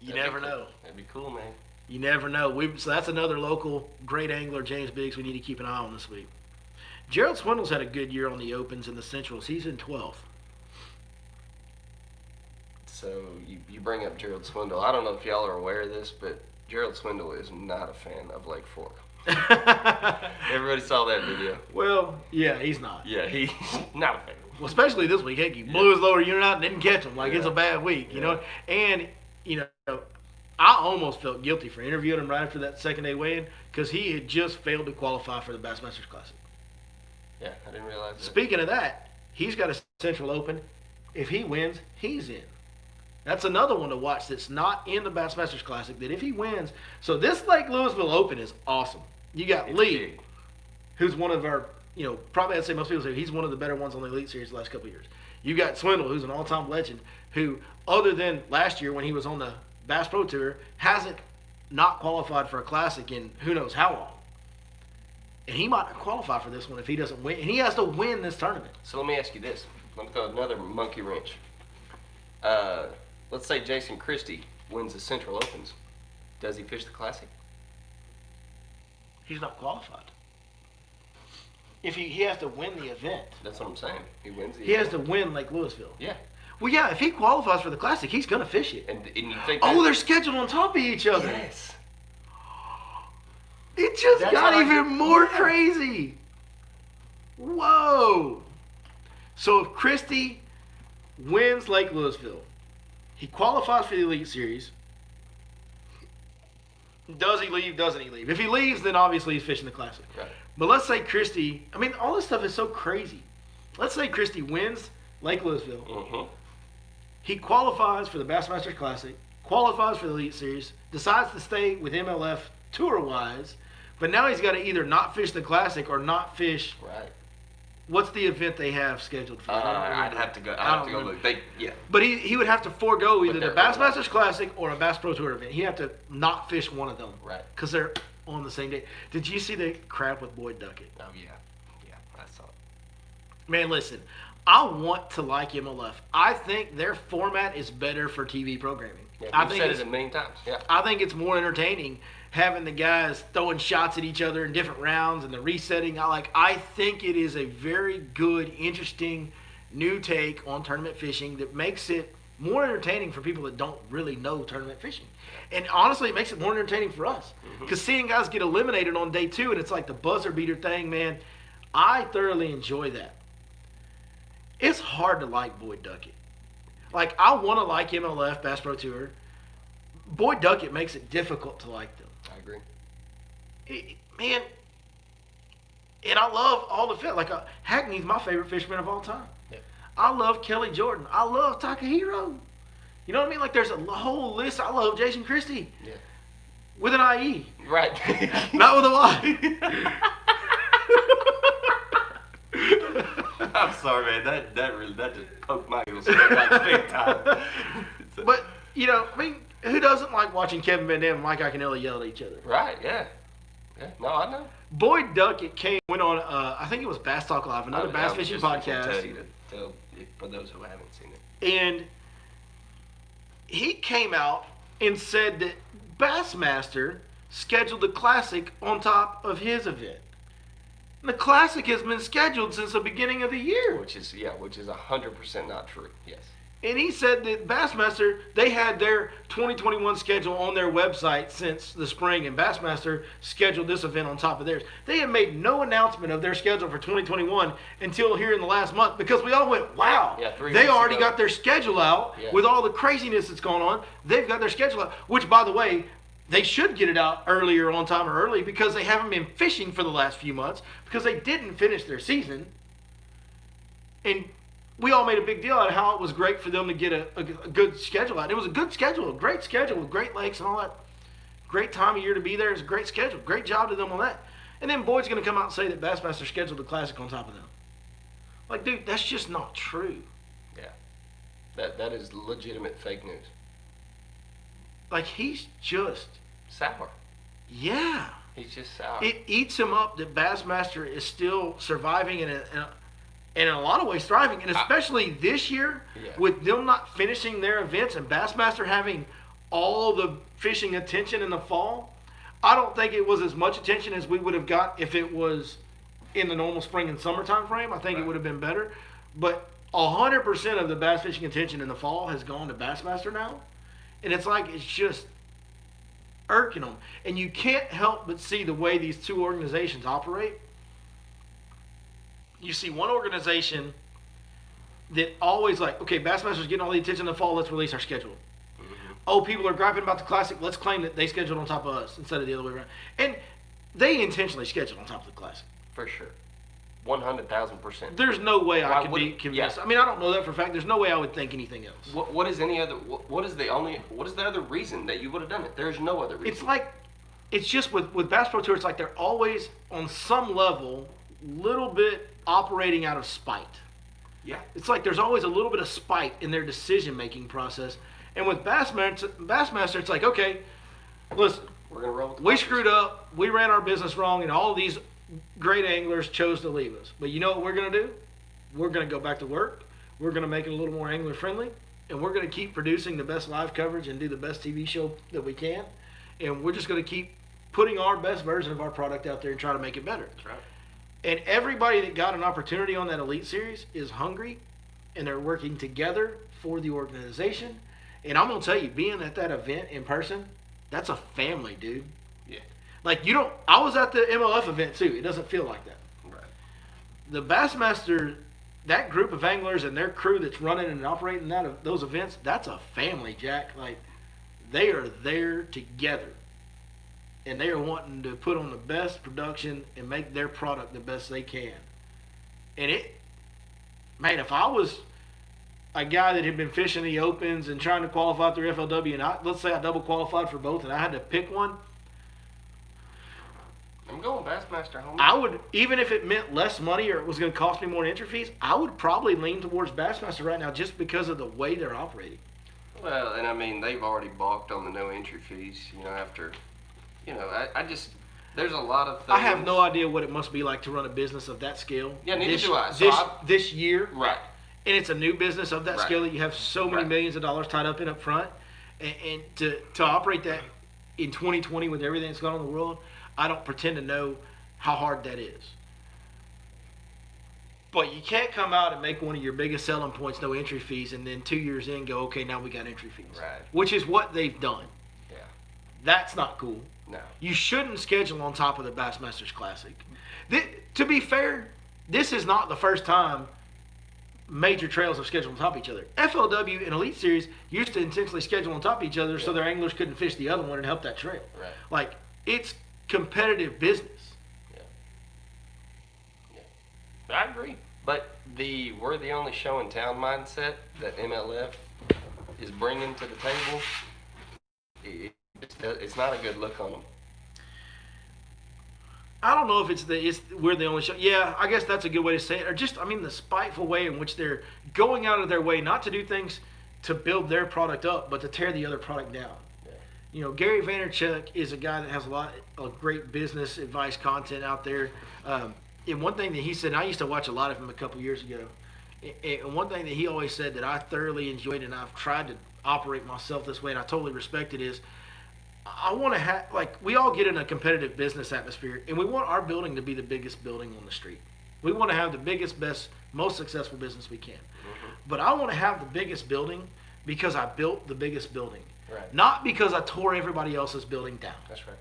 you That'd be never cool. know. That'd be cool, man. You never know. So that's another local great angler, James Biggs, we need to keep an eye on this week. Gerald Swindle's had a good year on the Opens and the Centrals. He's in 12th. So you bring up Gerald Swindle. I don't know if y'all are aware of this, but Gerald Swindle is not a fan of Lake Fork. Everybody saw that video. Well, yeah, he's not. Yeah, he's not a fan. Well, especially this week. Heck, he blew his lower unit out and didn't catch him. Like, it's a bad week, you know? And, you know, I almost felt guilty for interviewing him right after that second day weigh-in because he had just failed to qualify for the Bassmasters Classic. Yeah, I didn't realize that. Speaking of that, he's got a Central Open. If he wins, he's in. That's another one to watch that's not in the Bassmasters Classic, that if he wins. So this Lake Lewisville Open is awesome. You got Lee, big. who's one of our, you know, probably I'd say most people say he's one of the better ones on the Elite Series the last couple of years. You got Swindle, who's an all-time legend, who, other than last year when he was on the Bass Pro Tour, hasn't not qualified for a Classic in who knows how long. And he might not qualify for this one if he doesn't win. And he has to win this tournament. So let me ask you this. Let me throw another monkey wrench. Let's say Jason Christie wins the Central Opens. Does he fish the Classic? He's not qualified. If he has to win the event. That's what I'm saying. He wins the He event. has to win Lake Lewisville. Yeah. Well, yeah, if he qualifies for the Classic, he's going to fish it. And you think Oh, they're scheduled on top of each other. Yes. It just That's got how I- even more yeah. crazy. Whoa. So if Christie wins Lake Lewisville, he qualifies for the Elite Series. Does he leave? Doesn't he leave? If he leaves, then obviously he's fishing the Classic. Right. But let's say Christie, I mean, all this stuff is so crazy. Let's say Christie wins Lake Lewisville. Mm-hmm. He qualifies for the Bassmasters Classic, qualifies for the Elite Series, decides to stay with MLF tour-wise, but now he's got to either not fish the Classic or not fish. Right. What's the event they have scheduled for? I'd have to go. I'd have to go look. Yeah. But he would have to forego either the they're Bassmasters Classic or a Bass Pro Tour event. He'd have to not fish one of them. Right. Because they're on the same day. Did you see the crap with Boyd Duckett? Oh yeah. Yeah, I saw it. Man, listen. I want to like MLF. I think their format is better for TV programming. Yeah, I we've think said it's it a million times. Yeah. I think it's more entertaining having the guys throwing shots at each other in different rounds and the resetting. I think it is a very good, interesting new take on tournament fishing that makes it more entertaining for people that don't really know tournament fishing. And honestly, it makes it more entertaining for us. Because seeing guys get eliminated on day 2 and it's like the buzzer beater thing, man, I thoroughly enjoy that. It's hard to like Boyd Duckett. Like, I want to like MLF, Bass Pro Tour. Boyd Duckett makes it difficult to like them. I agree. Man, and I love all the fish. Like, Hackney's my favorite fisherman of all time. Yeah. I love Kelly Jordan. I love Takahiro. You know what I mean? Like, there's a whole list. I love Jason Christie. Yeah. With an IE. Right. Not with a Y. I'm sorry, man. That just poked my little stomach like big time. But, you know, I mean, who doesn't like watching Kevin Van Dam and Mike Iaconelli yell at each other? Right. Yeah. Yeah. No, I know. Boyd Duckett went on, I think it was Bass Talk Live, another bass fishing podcast. Tell for those who haven't seen it. And he came out and said that Bassmaster scheduled the Classic on top of his event. And the Classic has been scheduled since the beginning of the year. Which is 100% not true. Yes. And he said that Bassmaster, they had their 2021 schedule on their website since the spring, and Bassmaster scheduled this event on top of theirs. They had made no announcement of their schedule for 2021 until here in the last month, because we all went, wow, Yeah, 3 they weeks already ago. got their schedule out. Yeah. With all the craziness that's going on. They've got their schedule out, which, by the way, they should get it out earlier, on time or early, because they haven't been fishing for the last few months, because they didn't finish their season. And we all made a big deal out of how it was great for them to get a good schedule out. It was a good schedule, a great schedule with great lakes and all that. Great time of year to be there. It's a great schedule. Great job to them on that. And then Boyd's going to come out and say that Bassmaster scheduled the Classic on top of them. Like, dude, that's just not true. Yeah. That is legitimate fake news. Like, he's just, Sour. yeah. He's just sour. It eats him up that Bassmaster is still surviving and in a lot of ways thriving, and especially this year, Yeah. with them not finishing their events and Bassmaster having all the fishing attention in the fall. I don't think it was as much attention as we would have got if it was in the normal spring and summer time frame. I think it would have been better, but 100% of the bass fishing attention in the fall has gone to Bassmaster now, and it's like it's just irking them. And you can't help but see the way these two organizations operate. You see one organization that always like, okay, Bassmaster's getting all the attention in the fall, let's release our schedule. Oh, people are griping about the Classic, let's claim that they scheduled on top of us instead of the other way around. And they intentionally scheduled on top of the Classic. For sure. 100,000%. There's no way I could be wouldn't- convinced. yeah. I mean, I don't know that for a fact. There's no way I would think anything else. What is the other reason that you would have done it? There's no other reason. It's like, it's just with Bass Pro Tour, it's like they're always on some level, little bit operating out of spite. Yeah. It's like there's always a little bit of spite in their decision-making process. And with Bassmaster, it's like, okay, listen, We're gonna roll with the we punches. screwed up, we ran our business wrong, and all of these great anglers chose to leave us. But you know what we're going to do? We're going to go back to work. We're going to make it a little more angler-friendly, and we're going to keep producing the best live coverage and do the best TV show that we can. And we're just going to keep putting our best version of our product out there and try to make it better. That's right. And everybody that got an opportunity on that Elite Series is hungry, and they're working together for the organization. And I'm going to tell you, being at that event in person, that's a family, dude. Yeah. Like, I was at the MLF event too. It doesn't feel like that. Right. The Bassmaster, that group of anglers and their crew that's running and operating those events, that's a family, Jack. Like, they are there together. And they are wanting to put on the best production and make their product the best they can. And man, if I was a guy that had been fishing the Opens and trying to qualify through FLW, and let's say I double qualified for both and I had to pick one, I'm going Bassmaster home. I would, even if it meant less money or it was going to cost me more in entry fees, I would probably lean towards Bassmaster right now just because of the way they're operating. Well, and I mean, they've already balked on the no entry fees, after, I just, there's a lot of things. I have no idea what it must be like to run a business of that scale. Yeah, neither do I. So this year. Right. And it's a new business of that Right. scale that you have so many Right. millions of dollars tied up in up front. And to operate that in 2020 with everything that's going on in the world, I don't pretend to know how hard that is. But you can't come out and make one of your biggest selling points no entry fees and then 2 years in go, okay, now we got entry fees. Right. Which is what they've done. Yeah. That's not cool. No. You shouldn't schedule on top of the Bassmasters Classic. To be fair, this is not the first time major trails have scheduled on top of each other. FLW and Elite Series used to intentionally schedule on top of each other so their anglers couldn't fish the other one and help that trail. Right. Like, it's competitive business. Yeah. I agree. But we're the only show in town mindset that MLF is bringing to the table, it's not a good look on them. I don't know if we're the only show. Yeah, I guess that's a good way to say it. Or just, the spiteful way in which they're going out of their way not to do things to build their product up, but to tear the other product down. Yeah. Gary Vaynerchuk is a guy that has a lot of great business advice content out there. And one thing that he said, and I used to watch a lot of him a couple years ago, and one thing that he always said that I thoroughly enjoyed and I've tried to operate myself this way and I totally respect it is, I want to have, we all get in a competitive business atmosphere and we want our building to be the biggest building on the street. We want to have the biggest, best, most successful business we can. Mm-hmm. But I want to have the biggest building because I built the biggest building. Right. Not because I tore everybody else's building down. That's right.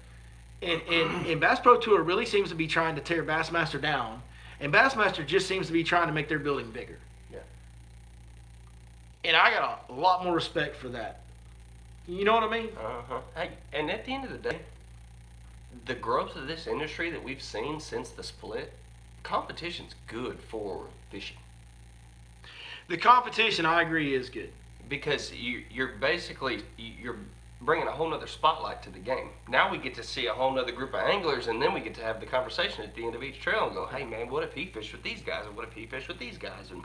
And Bass Pro Tour really seems to be trying to tear Bassmaster down, and Bassmaster just seems to be trying to make their building bigger. Yeah. And I got a lot more respect for that. You know what I mean? Uh-huh. Hey, and at the end of the day, the growth of this industry that we've seen since the split, competition's good for fishing. The competition, I agree, is good. Because you're bringing a whole nother spotlight to the game. Now we get to see a whole nother group of anglers, and then we get to have the conversation at the end of each trail and go, hey man, what if he fished with these guys, and what if he fished with these guys? And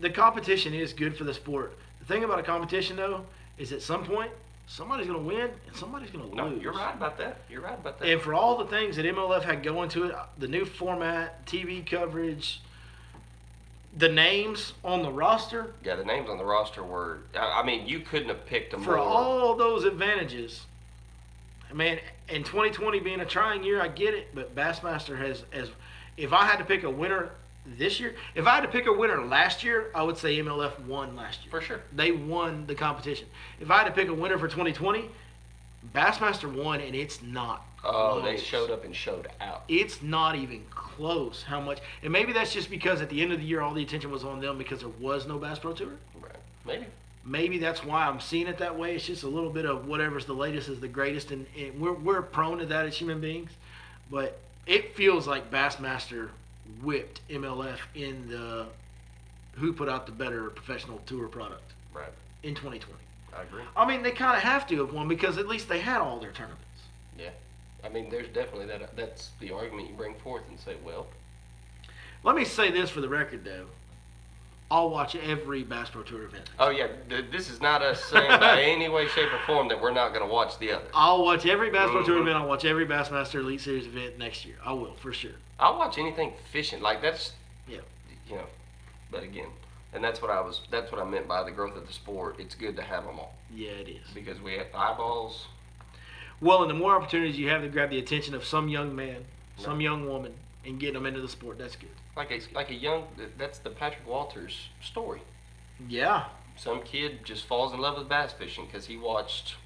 the competition is good for the sport. The thing about a competition, though, is at some point, somebody's going to win and somebody's going to lose. no, you're right about that. You're right about that. And for all the things that MLF had going to it, the new format, TV coverage, the names on the roster, yeah, the names on the roster were, you couldn't have picked them for more. all those advantages, man, in 2020 being a trying year, I get it, but Bassmaster has, if I had to pick a winner this year, if I had to pick a winner last year, I would say MLF won last year. For sure. They won the competition. If I had to pick a winner for 2020, Bassmaster won, and it's not Oh, close. they showed up and showed out. It's not even close how much. And maybe that's just because at the end of the year, all the attention was on them because there was no Bass Pro Tour. Right. Maybe. Maybe that's why I'm seeing it that way. It's just a little bit of whatever's the latest is the greatest, and we're prone to that as human beings. But it feels like Bassmaster whipped MLF in the who put out the better professional tour product Right. in 2020. I agree. I mean, they kind of have to have won because at least they had all their tournaments. Yeah. I mean, there's definitely that. That's the argument you bring forth and say, well, Let me say this for the record, though. I'll watch every Bass Pro Tour event. oh yeah, this is not us saying by any way, shape, or form that we're not going to watch the other. I'll watch every Bass Pro Tour event. I'll watch every Bassmaster Elite Series event next year. I will, for sure. I'll watch anything fishing. Like that's, Yeah. you know, but again, and that's what I meant by the growth of the sport. It's good to have them all Yeah, it is. because we have eyeballs. Well, and the more opportunities you have to grab the attention of some young man, some young woman, and getting them into the sport, that's good. Like a young, that's the Patrick Walters story. Yeah. Some kid just falls in love with bass fishing because he watched,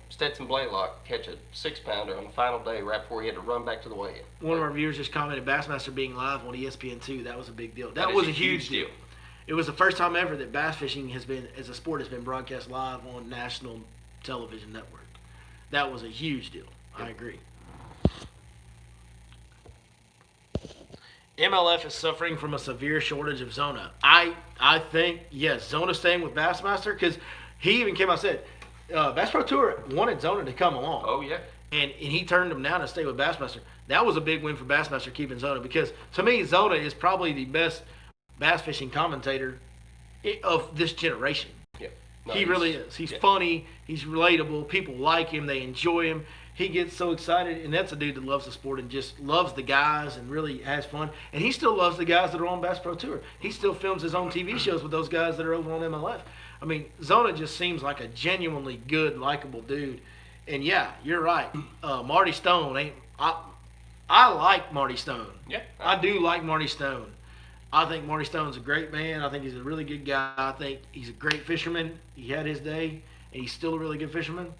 Stetson Blaylock catch a 6-pounder on the final day right before he had to run back to the weigh-in. One of our viewers just commented Bassmaster being live on ESPN2. That was a big deal. That is was a huge deal. It was the first time ever that bass fishing as a sport, has been broadcast live on national television network. That was a huge deal. I agree. MLF is suffering from a severe shortage of Zona. I think, yes, Zona staying with Bassmaster, because he even came out and said, Bass Pro Tour wanted Zona to come along. Oh, yeah. And he turned them down to stay with Bassmaster. That was a big win for Bassmaster keeping Zona, because to me, Zona is probably the best bass fishing commentator of this generation. Yeah. No, He really is. He's funny. He's relatable. People like him. They enjoy him. He gets so excited, and that's a dude that loves the sport and just loves the guys and really has fun. And he still loves the guys that are on Bass Pro Tour. He still films his own TV shows with those guys that are over on MLF. I mean, Zona just seems like a genuinely good, likable dude. And yeah, you're right. Marty Stone ain't. I like Marty Stone. Yeah. I do like Marty Stone. I think Marty Stone's a great man. I think he's a really good guy. I think he's a great fisherman. He had his day, and he's still a really good fisherman.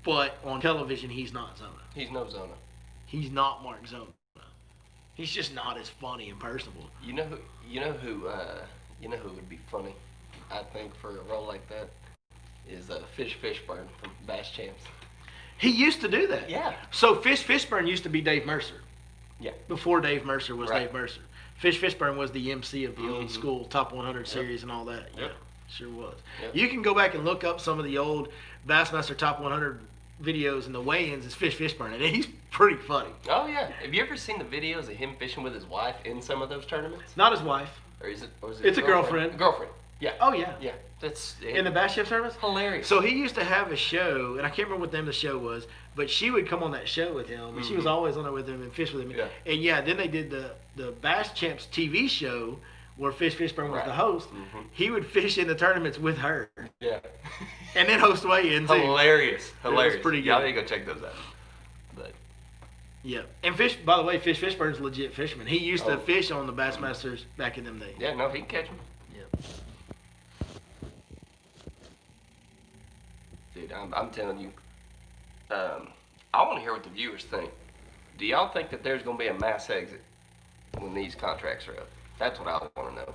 But on television, he's not Zona. He's no Zona. He's not Mark Zona. He's just not as funny and personable. You know who would be funny, I think, for a role like that is Fish Fishburne from Bass Champs. He used to do that. Yeah. So Fish Fishburne used to be Dave Mercer. Yeah. Before Dave Mercer was Right. Dave Mercer. Fish Fishburne was the MC of the old school Top 100 series and all that. Yeah, sure was. Yep. You can go back and look up some of the old Bassmaster Top 100 videos, and the weigh-ins is Fish Fishburne, and he's pretty funny. Oh yeah. Have you ever seen the videos of him fishing with his wife in some of those tournaments? Not his wife. Or is it? It's a girlfriend. A girlfriend. Yeah. Oh, yeah. Yeah. That's In the Bass Chef service? hilarious. So he used to have a show, and I can't remember what the name of the show was, but she would come on that show with him, and she was always on it with him and fish with him. Yeah. And yeah, then they did the Bass Champs TV show where Fish Fishburne was Right. the host. He would fish in the tournaments with her, yeah. and then host weigh-ins. Hilarious. Hilarious. pretty Y'all good. need to go check those out. But Yeah, and by the way, Fish Fishburne's a legit fisherman. He used to Oh. fish on the Bassmasters back in them days. yeah, no, he can catch them. Yeah. Dude, I'm telling you, I want to hear what the viewers think. Do y'all think that there's going to be a mass exit when these contracts are up? That's what I want to know.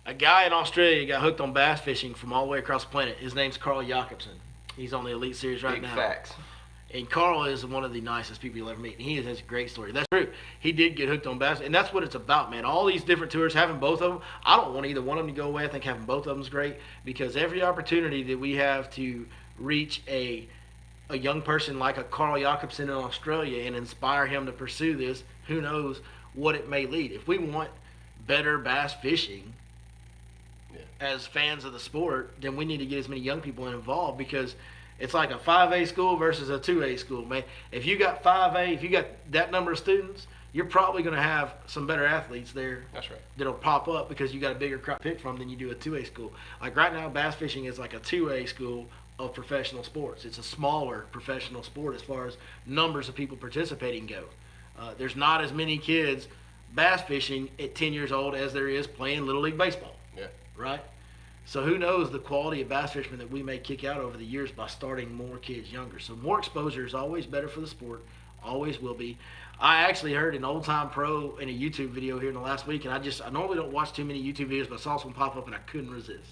A guy in Australia got hooked on bass fishing from all the way across the planet. His name's Carl Jacobson. He's on the Elite Series right Big now. facts. And Carl is one of the nicest people you'll ever meet. And he has a great story. That's true. He did get hooked on bass. And that's what it's about, man. All these different tours, having both of them. I don't want either one of them to go away. I think having both of them is great. Because every opportunity that we have to reach a young person like a Carl Jacobson in Australia and inspire him to pursue this, who knows what it may lead. If we want better bass fishing as fans of the sport, then we need to get as many young people involved, because it's like a 5A school versus a 2A school, man. If you got 5A, if you got that number of students, you're probably going to have some better athletes there. That's right. That'll pop up because you got a bigger crop to pick from than you do a 2A school. Like right now, bass fishing is like a 2A school of professional sports. It's a smaller professional sport as far as numbers of people participating go. There's not as many kids bass fishing at 10 years old as there is playing Little League Baseball. Yeah. Right? So who knows the quality of bass fishermen that we may kick out over the years by starting more kids younger. So more exposure is always better for the sport, always will be. I actually heard an old time pro in a YouTube video here in the last week, and I normally don't watch too many YouTube videos, but I saw this one pop up and I couldn't resist.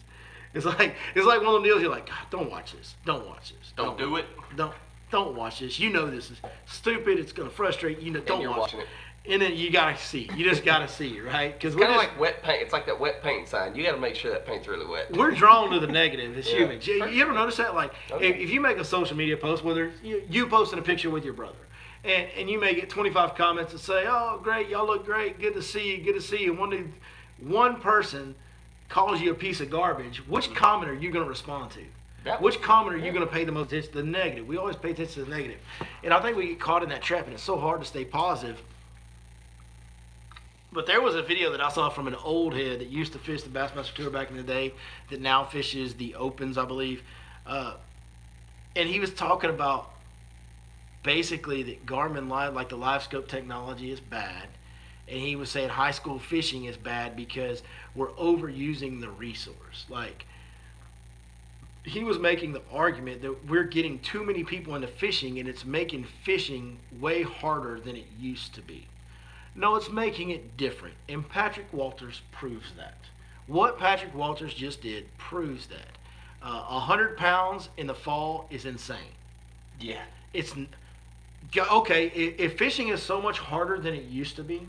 It's like one of those deals you're like, God, don't watch this. Don't watch this. Don't do it. Don't watch this. You know this is stupid. It's gonna frustrate you. Don't you're watch watching it. And then you gotta see. You just gotta see, right? Because It's kind of like wet paint. It's like that wet paint sign. You got to make sure that paint's really wet. we're drawn to the negative as Yeah. humans. You ever notice that? Like, if you make a social media post, whether you posting a picture with your brother, and you may get 25 comments that say, "Oh, great, y'all look great, good to see you," and one person calls you a piece of garbage, which comment are you going to respond to? Which comment are you going to pay the most attention to? The negative. We always pay attention to the negative. And I think we get caught in that trap, and it's so hard to stay positive. But there was a video that I saw from an old head that used to fish the Bassmaster Tour back in the day that now fishes the Opens, I believe. And he was talking about basically that Garmin like the live scope technology is bad. And he was saying high school fishing is bad because we're overusing the resource. Like, he was making the argument that we're getting too many people into fishing and it's making fishing way harder than it used to be. No, it's making it different. And Patrick Walters proves that. What Patrick Walters just did proves that. 100 pounds in the fall is insane. Yeah. It's okay. If fishing is so much harder than it used to be,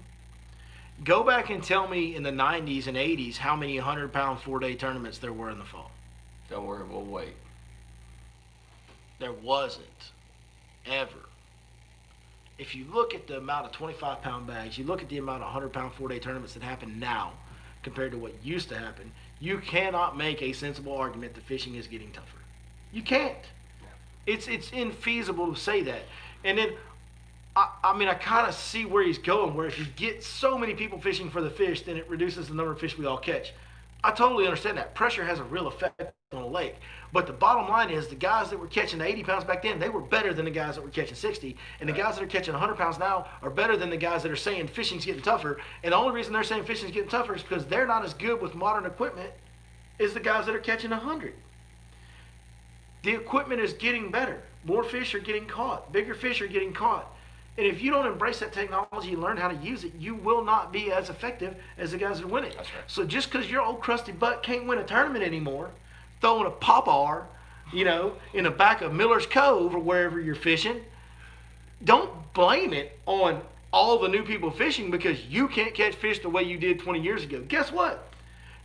go back and tell me in the 90s and 80s how many 100-pound 4-day tournaments there were in the fall. Don't worry, we'll wait. There wasn't ever. If you look at the amount of 25-pound bags, you look at the amount of 100-pound 4-day tournaments that happen now compared to what used to happen, you cannot make a sensible argument that fishing is getting tougher. You can't. It's infeasible to say that. And then, I kind of see where he's going, where if you get so many people fishing for the fish, then it reduces the number of fish we all catch. I totally understand that. Pressure has a real effect on a lake. But the bottom line is the guys that were catching 80 pounds back then, they were better than the guys that were catching 60. And the guys that are catching 100 pounds now are better than the guys that are saying fishing's getting tougher. And the only reason they're saying fishing's getting tougher is because they're not as good with modern equipment as the guys that are catching 100. The equipment is getting better. More fish are getting caught. Bigger fish are getting caught. And if you don't embrace that technology and learn how to use it, you will not be as effective as the guys that are winning. That's right. So just because your old crusty butt can't win a tournament anymore, throwing a pop-R, in the back of Miller's Cove or wherever you're fishing, don't blame it on all the new people fishing because you can't catch fish the way you did 20 years ago. Guess what?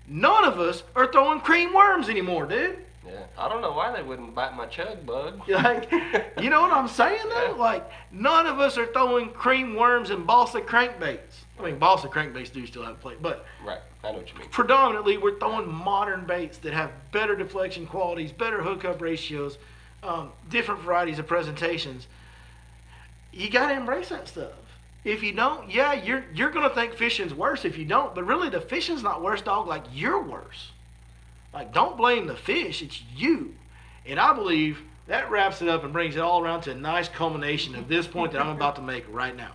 None of us are throwing cream worms anymore, dude. Yeah, I don't know why they wouldn't bite my chug bug. Like, you know what I'm saying though? Like, none of us are throwing cream worms and balsa crankbaits. I mean, balsa crankbaits do still have a play, but Right, I know what you mean. predominantly we're throwing modern baits that have better deflection qualities, better hookup ratios, different varieties of presentations. You got to embrace that stuff. If you don't, yeah, you're gonna think fishing's worse if you don't. But really, the fishing's not worse, dog. Like, you're worse. Like, don't blame the fish, it's you. And I believe that wraps it up and brings it all around to a nice culmination of this point that I'm about to make right now.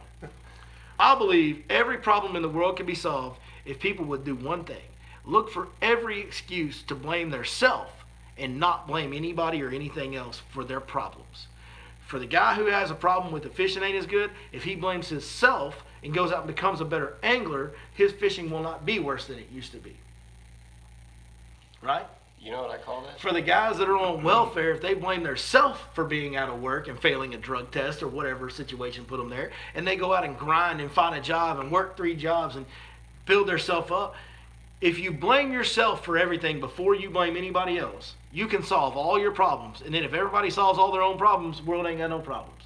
I believe every problem in the world can be solved if people would do one thing. Look for every excuse to blame their self and not blame anybody or anything else for their problems. For the guy who has a problem with the fishing ain't as good, if he blames himself and goes out and becomes a better angler, his fishing will not be worse than it used to be. Right? You know what I call that? For the guys that are on welfare, if they blame their self for being out of work and failing a drug test or whatever situation put them there, and they go out and grind and find a job and work 3 jobs and build themselves up, if you blame yourself for everything before you blame anybody else, you can solve all your problems. And then if everybody solves all their own problems, the world ain't got no problems.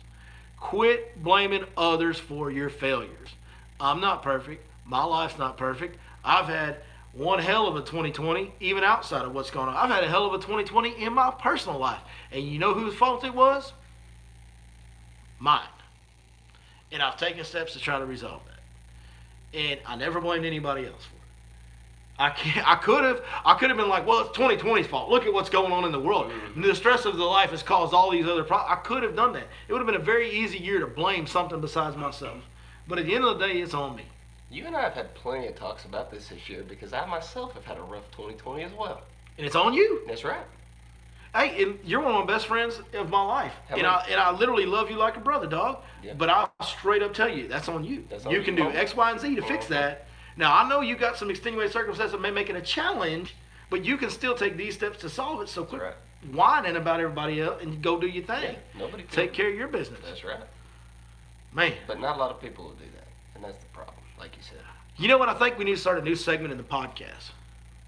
Quit blaming others for your failures. I'm not perfect. My life's not perfect. I've had one hell of a 2020, even outside of what's going on. I've had a hell of a 2020 in my personal life. And you know whose fault it was? Mine. And I've taken steps to try to resolve that. And I never blamed anybody else for it. I could have been like, well, it's 2020's fault. Look at what's going on in the world. Mm-hmm. The stress of the life has caused all these other problems. I could have done that. It would have been a very easy year to blame something besides myself. But at the end of the day, it's on me. You and I have had plenty of talks about this year because I myself have had a rough 2020 as well. And it's on you. That's right. Hey, and you're one of my best friends of my life. How And many- I literally love you like a brother, dog. Yeah. But I'll straight up tell you, that's on you. That's on You you, can do Mom. X, Y, and Z to fix that. Now, I know you got some extenuating circumstances that may make it a challenge, but you can still take these steps to solve it. So quit right. whining about everybody else and go do your thing. Yeah, nobody can. Take care of your business. That's right. Man. But not a lot of people will do that, and that's the problem, like you said. You know what? I think we need to start a new segment in the podcast.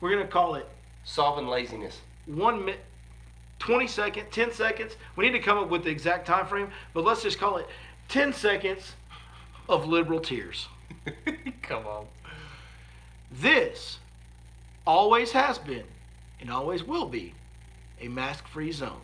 We're going to call it Solving laziness. 1 minute, 20 seconds, 10 seconds. We need to come up with the exact time frame, but let's just call it 10 seconds of liberal tears. Come on. This always has been and always will be a mask-free zone.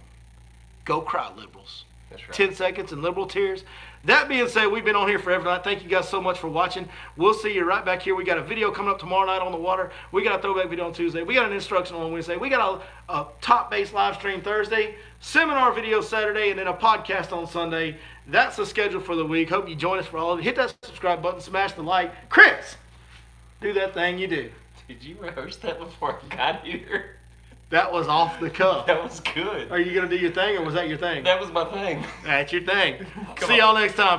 Go cry, liberals. That's right. 10 seconds and liberal tears. That being said, we've been on here forever tonight. Thank you guys so much for watching. We'll see you right back here. We got a video coming up tomorrow night on the water. We got a throwback video on Tuesday. We got an instructional on Wednesday. We got a top base live stream Thursday, seminar video Saturday, and then a podcast on Sunday. That's the schedule for the week. Hope you join us for all of it. Hit that subscribe button, smash the like. Chris, do that thing you do. Did you rehearse that before I got here? That was off the cuff. That was good. Are you going to do your thing, or was that your thing? That was my thing. That's your thing. Come See on. y'all next time.